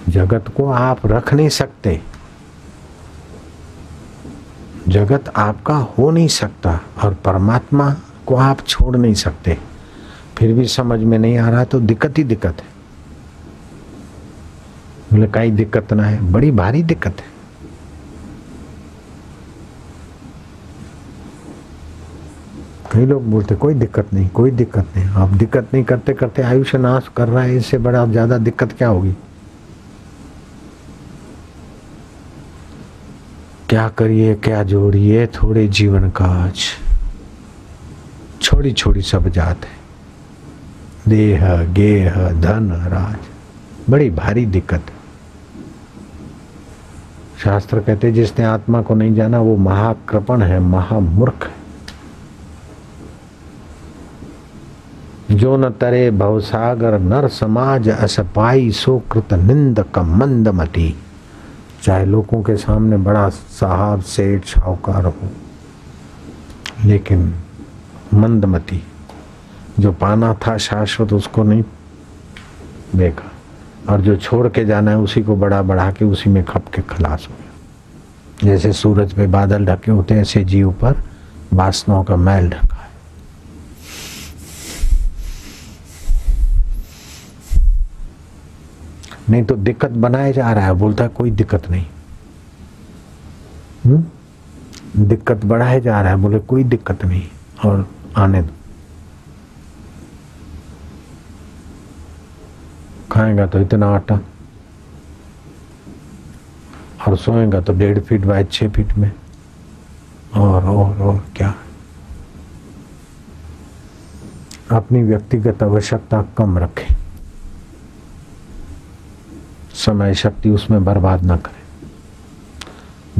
जगत को आप रख नहीं सकते, जगत आपका हो नहीं सकता, और परमात्मा को आप छोड़ नहीं सकते। फिर भी समझ में नहीं आ रहा तो दिक्कत ही दिक्कत है। बोले कई दिक्कत ना है, बड़ी भारी दिक्कत है। कई लोग बोलते कोई दिक्कत नहीं कोई दिक्कत नहीं। आप दिक्कत नहीं करते करते आयुष्य नाश कर रहा है, इससे बड़ा ज्यादा दिक्कत क्या होगी। क्या करिए क्या जोड़िए थोड़े जीवन काज, छोड़ी छोड़ी सब जात है, देह गेह धन राज, बड़ी भारी दिक्कत। शास्त्र कहते जिसने आत्मा को नहीं जाना वो महाकृपण है, महामूर्ख है। जो न तरे भवसागर नर समाज अस पाई, सो कृत निंदक मंदमती। चाहे लोगों के सामने बड़ा साहब सेठ शाहूकार हो, लेकिन मंदमती, जो पाना था शाश्वत उसको नहीं देखा, और जो छोड़ के जाना है उसी को बड़ा बढ़ा के उसी में खप के खलास हो गया। जैसे सूरज पे बादल ढके होते हैं, ऐसे जीव पर वासनाओं का मैल ढका है। नहीं तो दिक्कत बनाया जा रहा है, बोलता है कोई दिक्कत नहीं। दिक्कत बढ़ाया जा रहा है, बोले कोई दिक्कत नहीं और आने दो। खाएगा तो इतना आटा और सोएगा तो 1.5 फीट बाय 6 फीट में, और क्या। अपनी व्यक्तिगत आवश्यकता कम रखें, समय शक्ति उसमें बर्बाद न करें,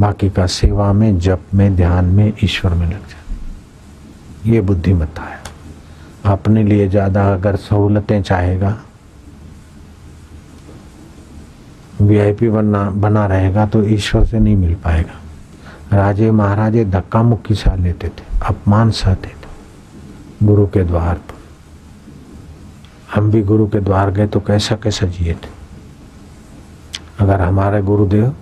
बाकी का सेवा में जप में ध्यान में ईश्वर में लग जाए। ये बुद्धिमत्ता है। अपने लिए ज्यादा अगर सहूलतें चाहेगा, वीआईपी बना रहेगा तो ईश्वर से नहीं मिल पाएगा। राजे महाराजे धक्का मुक्की सा लेते थे, अपमान सहते थे गुरु के द्वार पर। हम भी गुरु के द्वार गए तो कैसा कैसा जिए थे। अगर हमारे गुरुदेव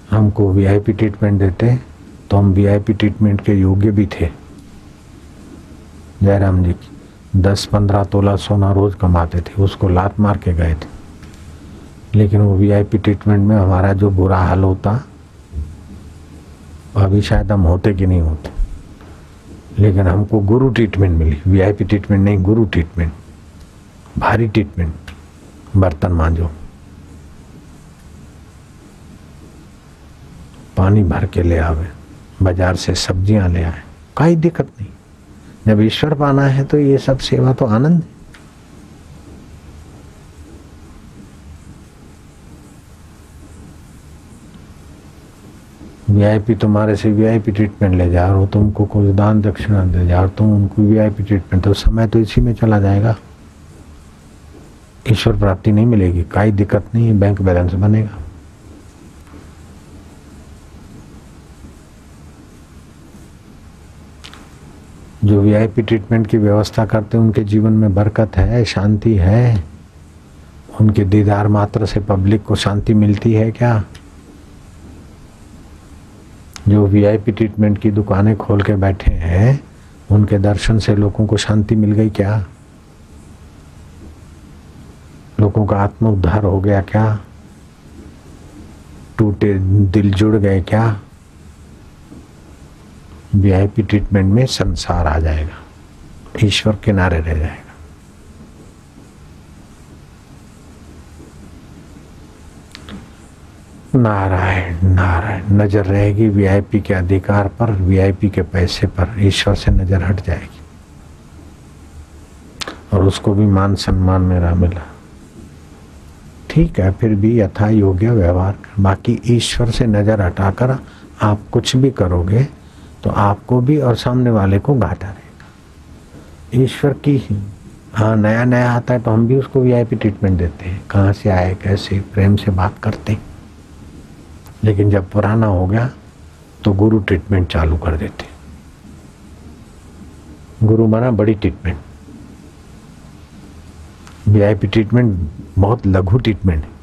हमको वीआईपी ट्रीटमेंट देते तो हम वीआईपी ट्रीटमेंट के योग्य भी थे। जयराम जी की 10-15 तोला सोना रोज कमाते थे, उसको लात मार के गए थे, लेकिन वो वीआईपी ट्रीटमेंट में हमारा जो बुरा हाल होता, अभी शायद हम होते कि नहीं होते। लेकिन हमको गुरु ट्रीटमेंट मिली, वीआईपी ट्रीटमेंट नहीं, गुरु ट्रीटमेंट, भारी ट्रीटमेंट। बर्तन मांजो, पानी भर के ले आवे, बाजार से सब्जियां ले आए, कोई दिक्कत नहीं। जब ईश्वर पाना है तो ये सब सेवा तो आनंद है। वीआईपी तुम्हारे से वीआईपी ट्रीटमेंट ले जा, और तुमको कुछ दान दक्षिणा दे जा, और तुम उनको वीआईपी ट्रीटमेंट, तो समय तो इसी में चला जाएगा। ईश्वर प्राप्ति नहीं मिलेगी, कोई दिक्कत नहीं है, बैंक बैलेंस बनेगा। जो वीआईपी ट्रीटमेंट की व्यवस्था करते हैं उनके जीवन में बरकत है, शांति है। उनके दीदार मात्र से पब्लिक को शांति मिलती है क्या? जो वीआईपी ट्रीटमेंट की दुकानें खोल के बैठे हैं, उनके दर्शन से लोगों को शांति मिल गई क्या? लोगों का आत्म उद्धार हो गया क्या? टूटे दिल जुड़ गए क्या? वीआईपी ट्रीटमेंट में संसार आ जाएगा, ईश्वर किनारे रह जाएगा। नारायण नारायण। नजर रहेगी वीआईपी के अधिकार पर, वीआईपी के पैसे पर, ईश्वर से नजर हट जाएगी और उसको भी मान सम्मान मेरा मिला, ठीक है। फिर भी यथा योग्य व्यवहार, बाकी ईश्वर से नजर हटाकर आप कुछ भी करोगे तो आपको भी और सामने वाले को घाटा रहेगा। ईश्वर की, हाँ नया नया आता है तो हम भी उसको वीआईपी ट्रीटमेंट देते हैं, कहाँ से आए कैसे, प्रेम से बात करते हैं। लेकिन जब पुराना हो गया तो गुरु ट्रीटमेंट चालू कर देते। गुरु माना बड़ी ट्रीटमेंट, वीआईपी ट्रीटमेंट बहुत लघु ट्रीटमेंट है।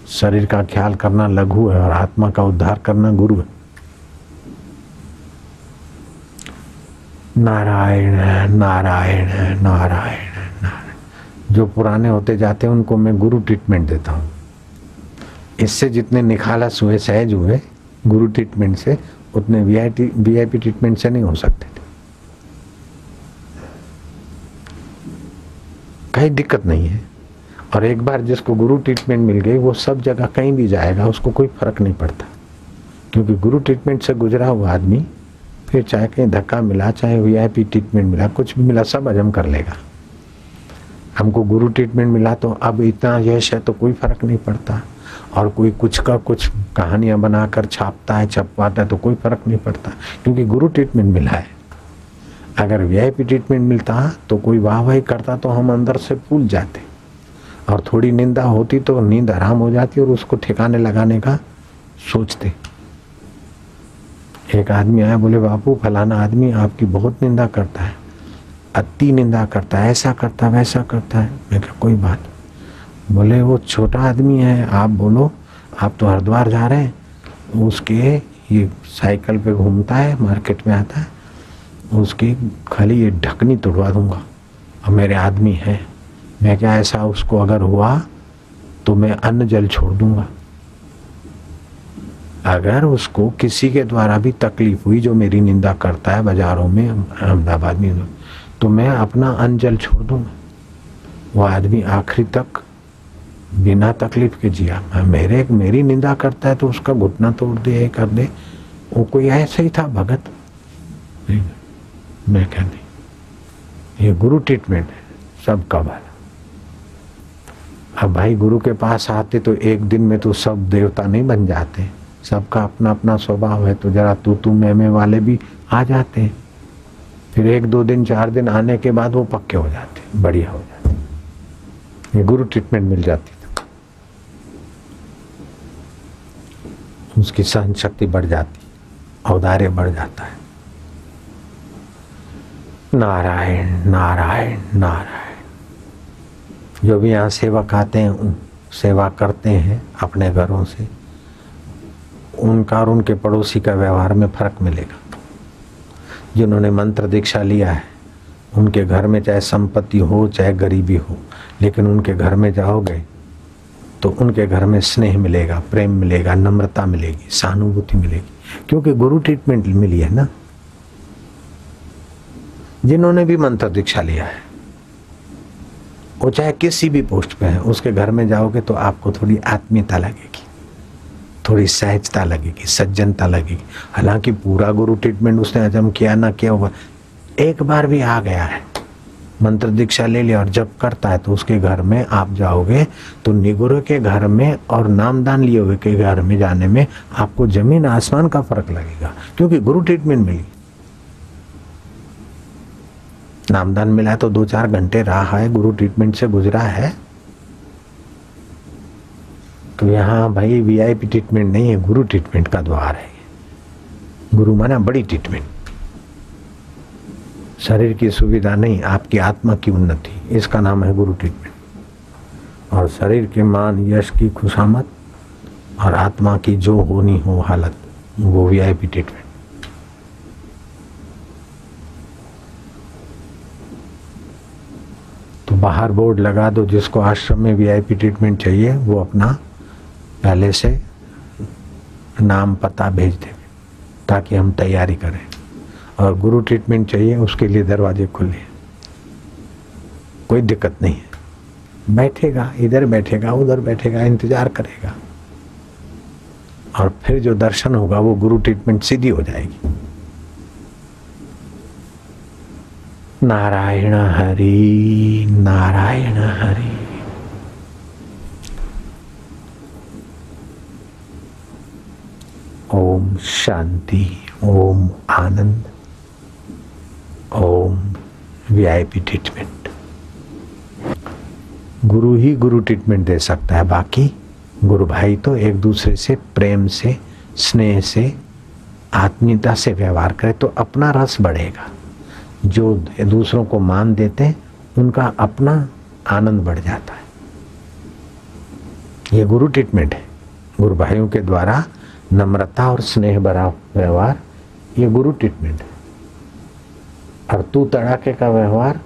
शरीर का ख्याल करना लघु है और आत्मा का उद्धार करना गुरु है। नारायण नारायण नारायण नारायण। जो पुराने होते जाते हैं उनको मैं गुरु ट्रीटमेंट देता हूँ। इससे जितने निखालस हुए, सहज हुए गुरु ट्रीटमेंट से, उतने वीआईपी ट्रीटमेंट से नहीं हो सकते थे। कहीं दिक्कत नहीं है। और एक बार जिसको गुरु ट्रीटमेंट मिल गई वो सब जगह कहीं भी जाएगा, उसको कोई फर्क नहीं पड़ता। क्योंकि गुरु ट्रीटमेंट से गुजरा हुआ आदमी फिर चाहे कहीं धक्का मिला, चाहे वीआईपी ट्रीटमेंट मिला, कुछ भी मिला, सब हजम कर लेगा। हमको गुरु ट्रीटमेंट मिला तो अब इतना यश है तो कोई फर्क नहीं पड़ता। और कोई कुछ का कुछ कहानियां बनाकर छापता है, छपवाता है तो कोई फर्क नहीं पड़ता, क्योंकि गुरु ट्रीटमेंट मिला है। अगर वीआईपी ट्रीटमेंट मिलता तो कोई वाहवाही करता तो हम अंदर से फूल जाते, और थोड़ी निंदा होती तो नींद आराम हो जाती और उसको ठिकाने लगाने का सोचते। एक आदमी आया, बोले बापू फलाना आदमी आपकी बहुत निंदा करता है, अति निंदा करता है, ऐसा करता है वैसा करता है। मैं कहा कोई बात। बोले वो छोटा आदमी है, आप बोलो, आप तो हरिद्वार जा रहे हैं, उसके ये साइकिल पे घूमता है, मार्केट में आता है, उसकी खाली ये ढकनी तोड़वा दूंगा। और मेरे आदमी है, मैं क्या ऐसा उसको अगर हुआ तो मैं अन्न जल छोड़ दूंगा। अगर उसको किसी के द्वारा भी तकलीफ हुई जो मेरी निंदा करता है बाजारों में, अहमदाबाद में, तो मैं अपना अन्न जल छोड़ दूंगा। वो आदमी आखिरी तक बिना तकलीफ के जिया। मेरी निंदा करता है तो उसका घुटना तोड़ दे, ये कर दे। वो कोई ऐसा ही था भगत। मैं क्या नहीं, ये गुरु ट्रीटमेंट है, सबका भला। अब भाई गुरु के पास आते तो एक दिन में तो सब देवता नहीं बन जाते, सबका अपना अपना स्वभाव है। तो जरा तू मैं वाले भी आ जाते हैं, फिर 1-2 दिन 4 दिन आने के बाद वो पक्के हो जाते, बढ़िया हो जाते। ये गुरु ट्रीटमेंट मिल जाती तो उसकी सहन शक्ति बढ़ जाती, औदार्य बढ़ जाता है। नारायण नारायण नारायण। जो भी यहाँ सेवक आते हैं, सेवा करते हैं अपने घरों से, उनका और उनके पड़ोसी का व्यवहार में फर्क मिलेगा। जिन्होंने मंत्र दीक्षा लिया है उनके घर में चाहे संपत्ति हो चाहे गरीबी हो, लेकिन उनके घर में जाओगे तो उनके घर में स्नेह मिलेगा, प्रेम मिलेगा, नम्रता मिलेगी, सहानुभूति मिलेगी, क्योंकि गुरु ट्रीटमेंट मिली है ना। जिन्होंने भी मंत्र दीक्षा लिया है वो चाहे किसी भी पोस्ट पे है, उसके घर में जाओगे तो आपको थोड़ी आत्मीयता लगेगी, थोड़ी सहजता लगेगी, सज्जनता लगेगी। हालांकि पूरा गुरु ट्रीटमेंट उसने हजम किया ना किया होगा, एक बार भी आ गया है, मंत्र दीक्षा ले लिया और जब करता है तो उसके घर में आप जाओगे तो निगुरु के घर में और नामदान लिए हुए के घर में जाने में आपको जमीन आसमान का फर्क लगेगा, क्योंकि गुरु ट्रीटमेंट मिली। नामदान मिला तो 2-4 घंटे रहा है, गुरु ट्रीटमेंट से गुजरा है। तो यहाँ भाई वीआईपी ट्रीटमेंट नहीं है, गुरु ट्रीटमेंट का द्वार है। गुरु माना बड़ी ट्रीटमेंट, शरीर की सुविधा नहीं, आपकी आत्मा की उन्नति, इसका नाम है गुरु ट्रीटमेंट। और शरीर के मान यश की खुशामद और आत्मा की जो होनी हो हालत, वो वीआईपी ट्रीटमेंट। तो बाहर बोर्ड लगा दो, जिसको आश्रम में वीआईपी ट्रीटमेंट चाहिए वो अपना पहले से नाम पता भेज दे ताकि हम तैयारी करें। और गुरु ट्रीटमेंट चाहिए उसके लिए दरवाजे खुले, कोई दिक्कत नहीं है। बैठेगा, इधर बैठेगा उधर बैठेगा, इंतजार करेगा, और फिर जो दर्शन होगा वो गुरु ट्रीटमेंट सीधी हो जाएगी। नारायण हरि नारायण हरि। ओम शांति, ओम आनंद, ओम वीआईपी ट्रीटमेंट। गुरु ही गुरु ट्रीटमेंट दे सकता है, बाकी गुरु भाई तो एक दूसरे से प्रेम से, स्नेह से, आत्मीयता से व्यवहार करे तो अपना रस बढ़ेगा। जो दूसरों को मान देते हैं उनका अपना आनंद बढ़ जाता है। ये गुरु ट्रीटमेंट है। गुरु भाइयों के द्वारा नम्रता और स्नेह भरा व्यवहार, ये गुरु ट्रीटमेंट है। और तू तड़ाके का व्यवहार,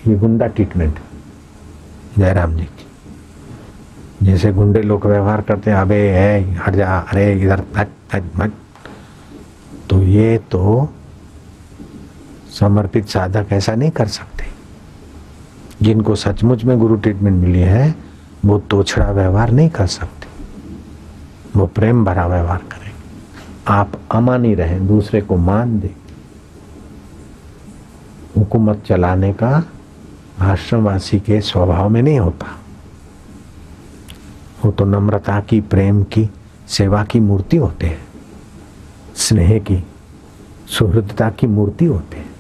ये गुंडा ट्रीटमेंट है। जयराम जी की जैसे गुंडे लोग व्यवहार करते हैं, अबे है हट जा, अरे इधर मत, तो ये तो समर्पित साधक ऐसा नहीं कर सकते। जिनको सचमुच में गुरु ट्रीटमेंट मिली है वो तोछड़ा व्यवहार नहीं कर सकते, वो प्रेम भरा व्यवहार करेंगे। आप अमानी रहें, दूसरे को मान दे। हुकूमत चलाने का आश्रमवासी के स्वभाव में नहीं होता। वो तो नम्रता की, प्रेम की, सेवा की मूर्ति होते हैं, स्नेह की, सुहृदता की मूर्ति होते हैं।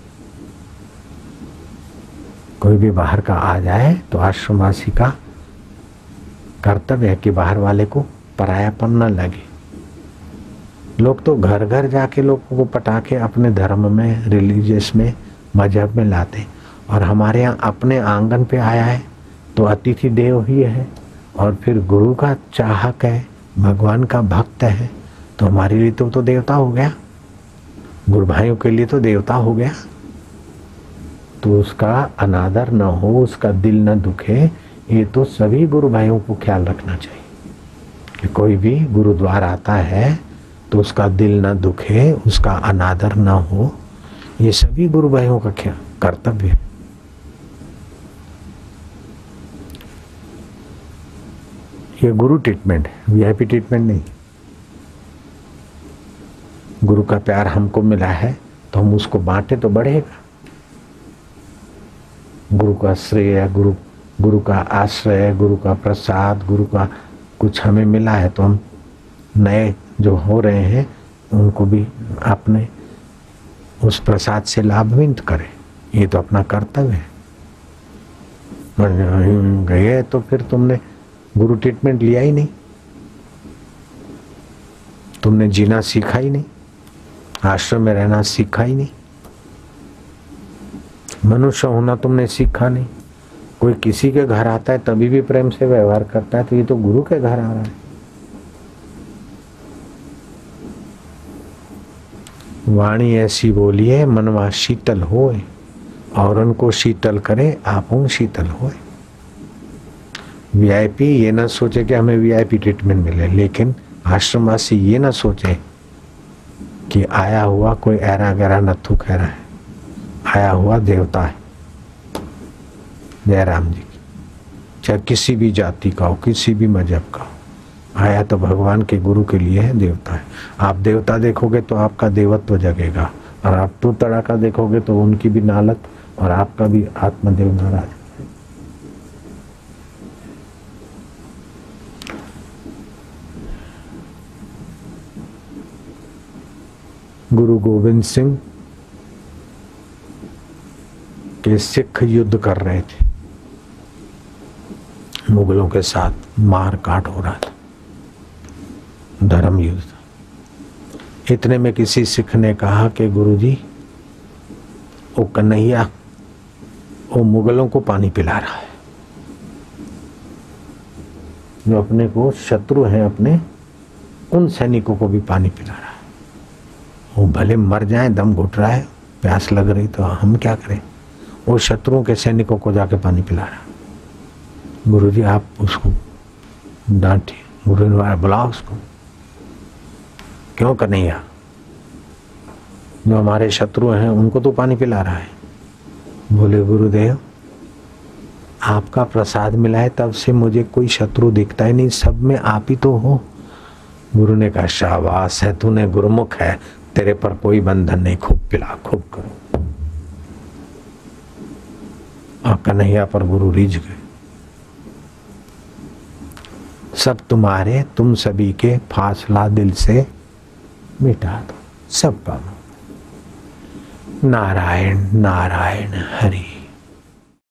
कोई भी बाहर का आ जाए तो आश्रमवासी का कर्तव्य है कि बाहर वाले को परायापन न लगे। लोग तो घर घर जाके लोगों को पटाके अपने धर्म में, रिलीजियस में, मजहब में लाते, और हमारे यहाँ अपने आंगन पे आया है तो अतिथि देव ही है, और फिर गुरु का चाहक है, भगवान का भक्त है, तो हमारे लिए तो देवता हो गया, गुरु भाइयों के लिए तो देवता हो गया। तो उसका अनादर न हो, उसका दिल न दुखे, ये तो सभी गुरु भाइयों को ख्याल रखना चाहिए कि कोई भी गुरुद्वार आता है तो उसका दिल न दुखे, उसका अनादर न हो। ये सभी गुरु भाइयों का कर्तव्य है। ये गुरु ट्रीटमेंट है, वीआईपी ट्रीटमेंट नहीं। गुरु का प्यार हमको मिला है तो हम उसको बांटे तो बढ़ेगा। गुरु का श्रेय, गुरु का आश्रय, गुरु का प्रसाद, गुरु का कुछ हमें मिला है तो हम नए जो हो रहे हैं उनको भी अपने उस प्रसाद से लाभान्वित करें। ये तो अपना कर्तव्य है। गए तो फिर तुमने गुरु ट्रीटमेंट लिया ही नहीं, तुमने जीना सीखा ही नहीं, आश्रम में रहना सीखा ही नहीं, मनुष्य होना तुमने सीखा नहीं। कोई किसी के घर आता है तभी भी प्रेम से व्यवहार करता है, तो ये तो गुरु के घर आ रहा है। वाणी ऐसी बोलिए मनवा शीतल होए, और उनको शीतल करे आपो शीतल होए। वीआईपी ये ना सोचे कि हमें वीआईपी ट्रीटमेंट मिले, लेकिन आश्रमवासी ये ना सोचे कि आया हुआ कोई ऐरा गहरा नत्थु कह रहा है, आया हुआ देवता है। जयराम जी की, चाहे किसी भी जाति का हो, किसी भी मजहब का हो, आया तो भगवान के गुरु के लिए है, देवता है। आप देवता देखोगे तो आपका देवत्व जगेगा, और आप तू तड़ाका देखोगे तो उनकी भी नालत और आपका भी आत्मदेव नाराज। गुरु गोविंद सिंह के सिख युद्ध कर रहे थे, मुगलों के साथ मार काट हो रहा था, धर्म युद्ध। इतने में किसी सिख ने कहा कि गुरुजी, वो कन्हैया वो मुगलों को पानी पिला रहा है, जो अपने को शत्रु हैं अपने, उन सैनिकों को भी पानी पिला रहा है। वो भले मर जाएं, दम घुट रहा है, प्यास लग रही, तो हम क्या करें? वो शत्रुओं के सैनिकों को जाके पानी पिला रहा। गुरुजी आप उसको डांटिए। गुरु ने बुलाओ उसको। क्यों कन्हैया, जो हमारे शत्रु हैं उनको तो पानी पिला रहा है। बोले गुरुदेव, आपका प्रसाद मिला है तब से मुझे कोई शत्रु दिखता ही नहीं, सब में आप ही तो हो। गुरु ने कहा शाबाश है, तूने गुरुमुख है, तेरे पर कोई बंधन नहीं, खूब पिला, खूब करो। और कन्हैया पर गुरु रीझ गए। सब तुम्हारे, तुम सभी के फासला दिल से मिटा दो, सब पाओ। नारायण नारायण हरि।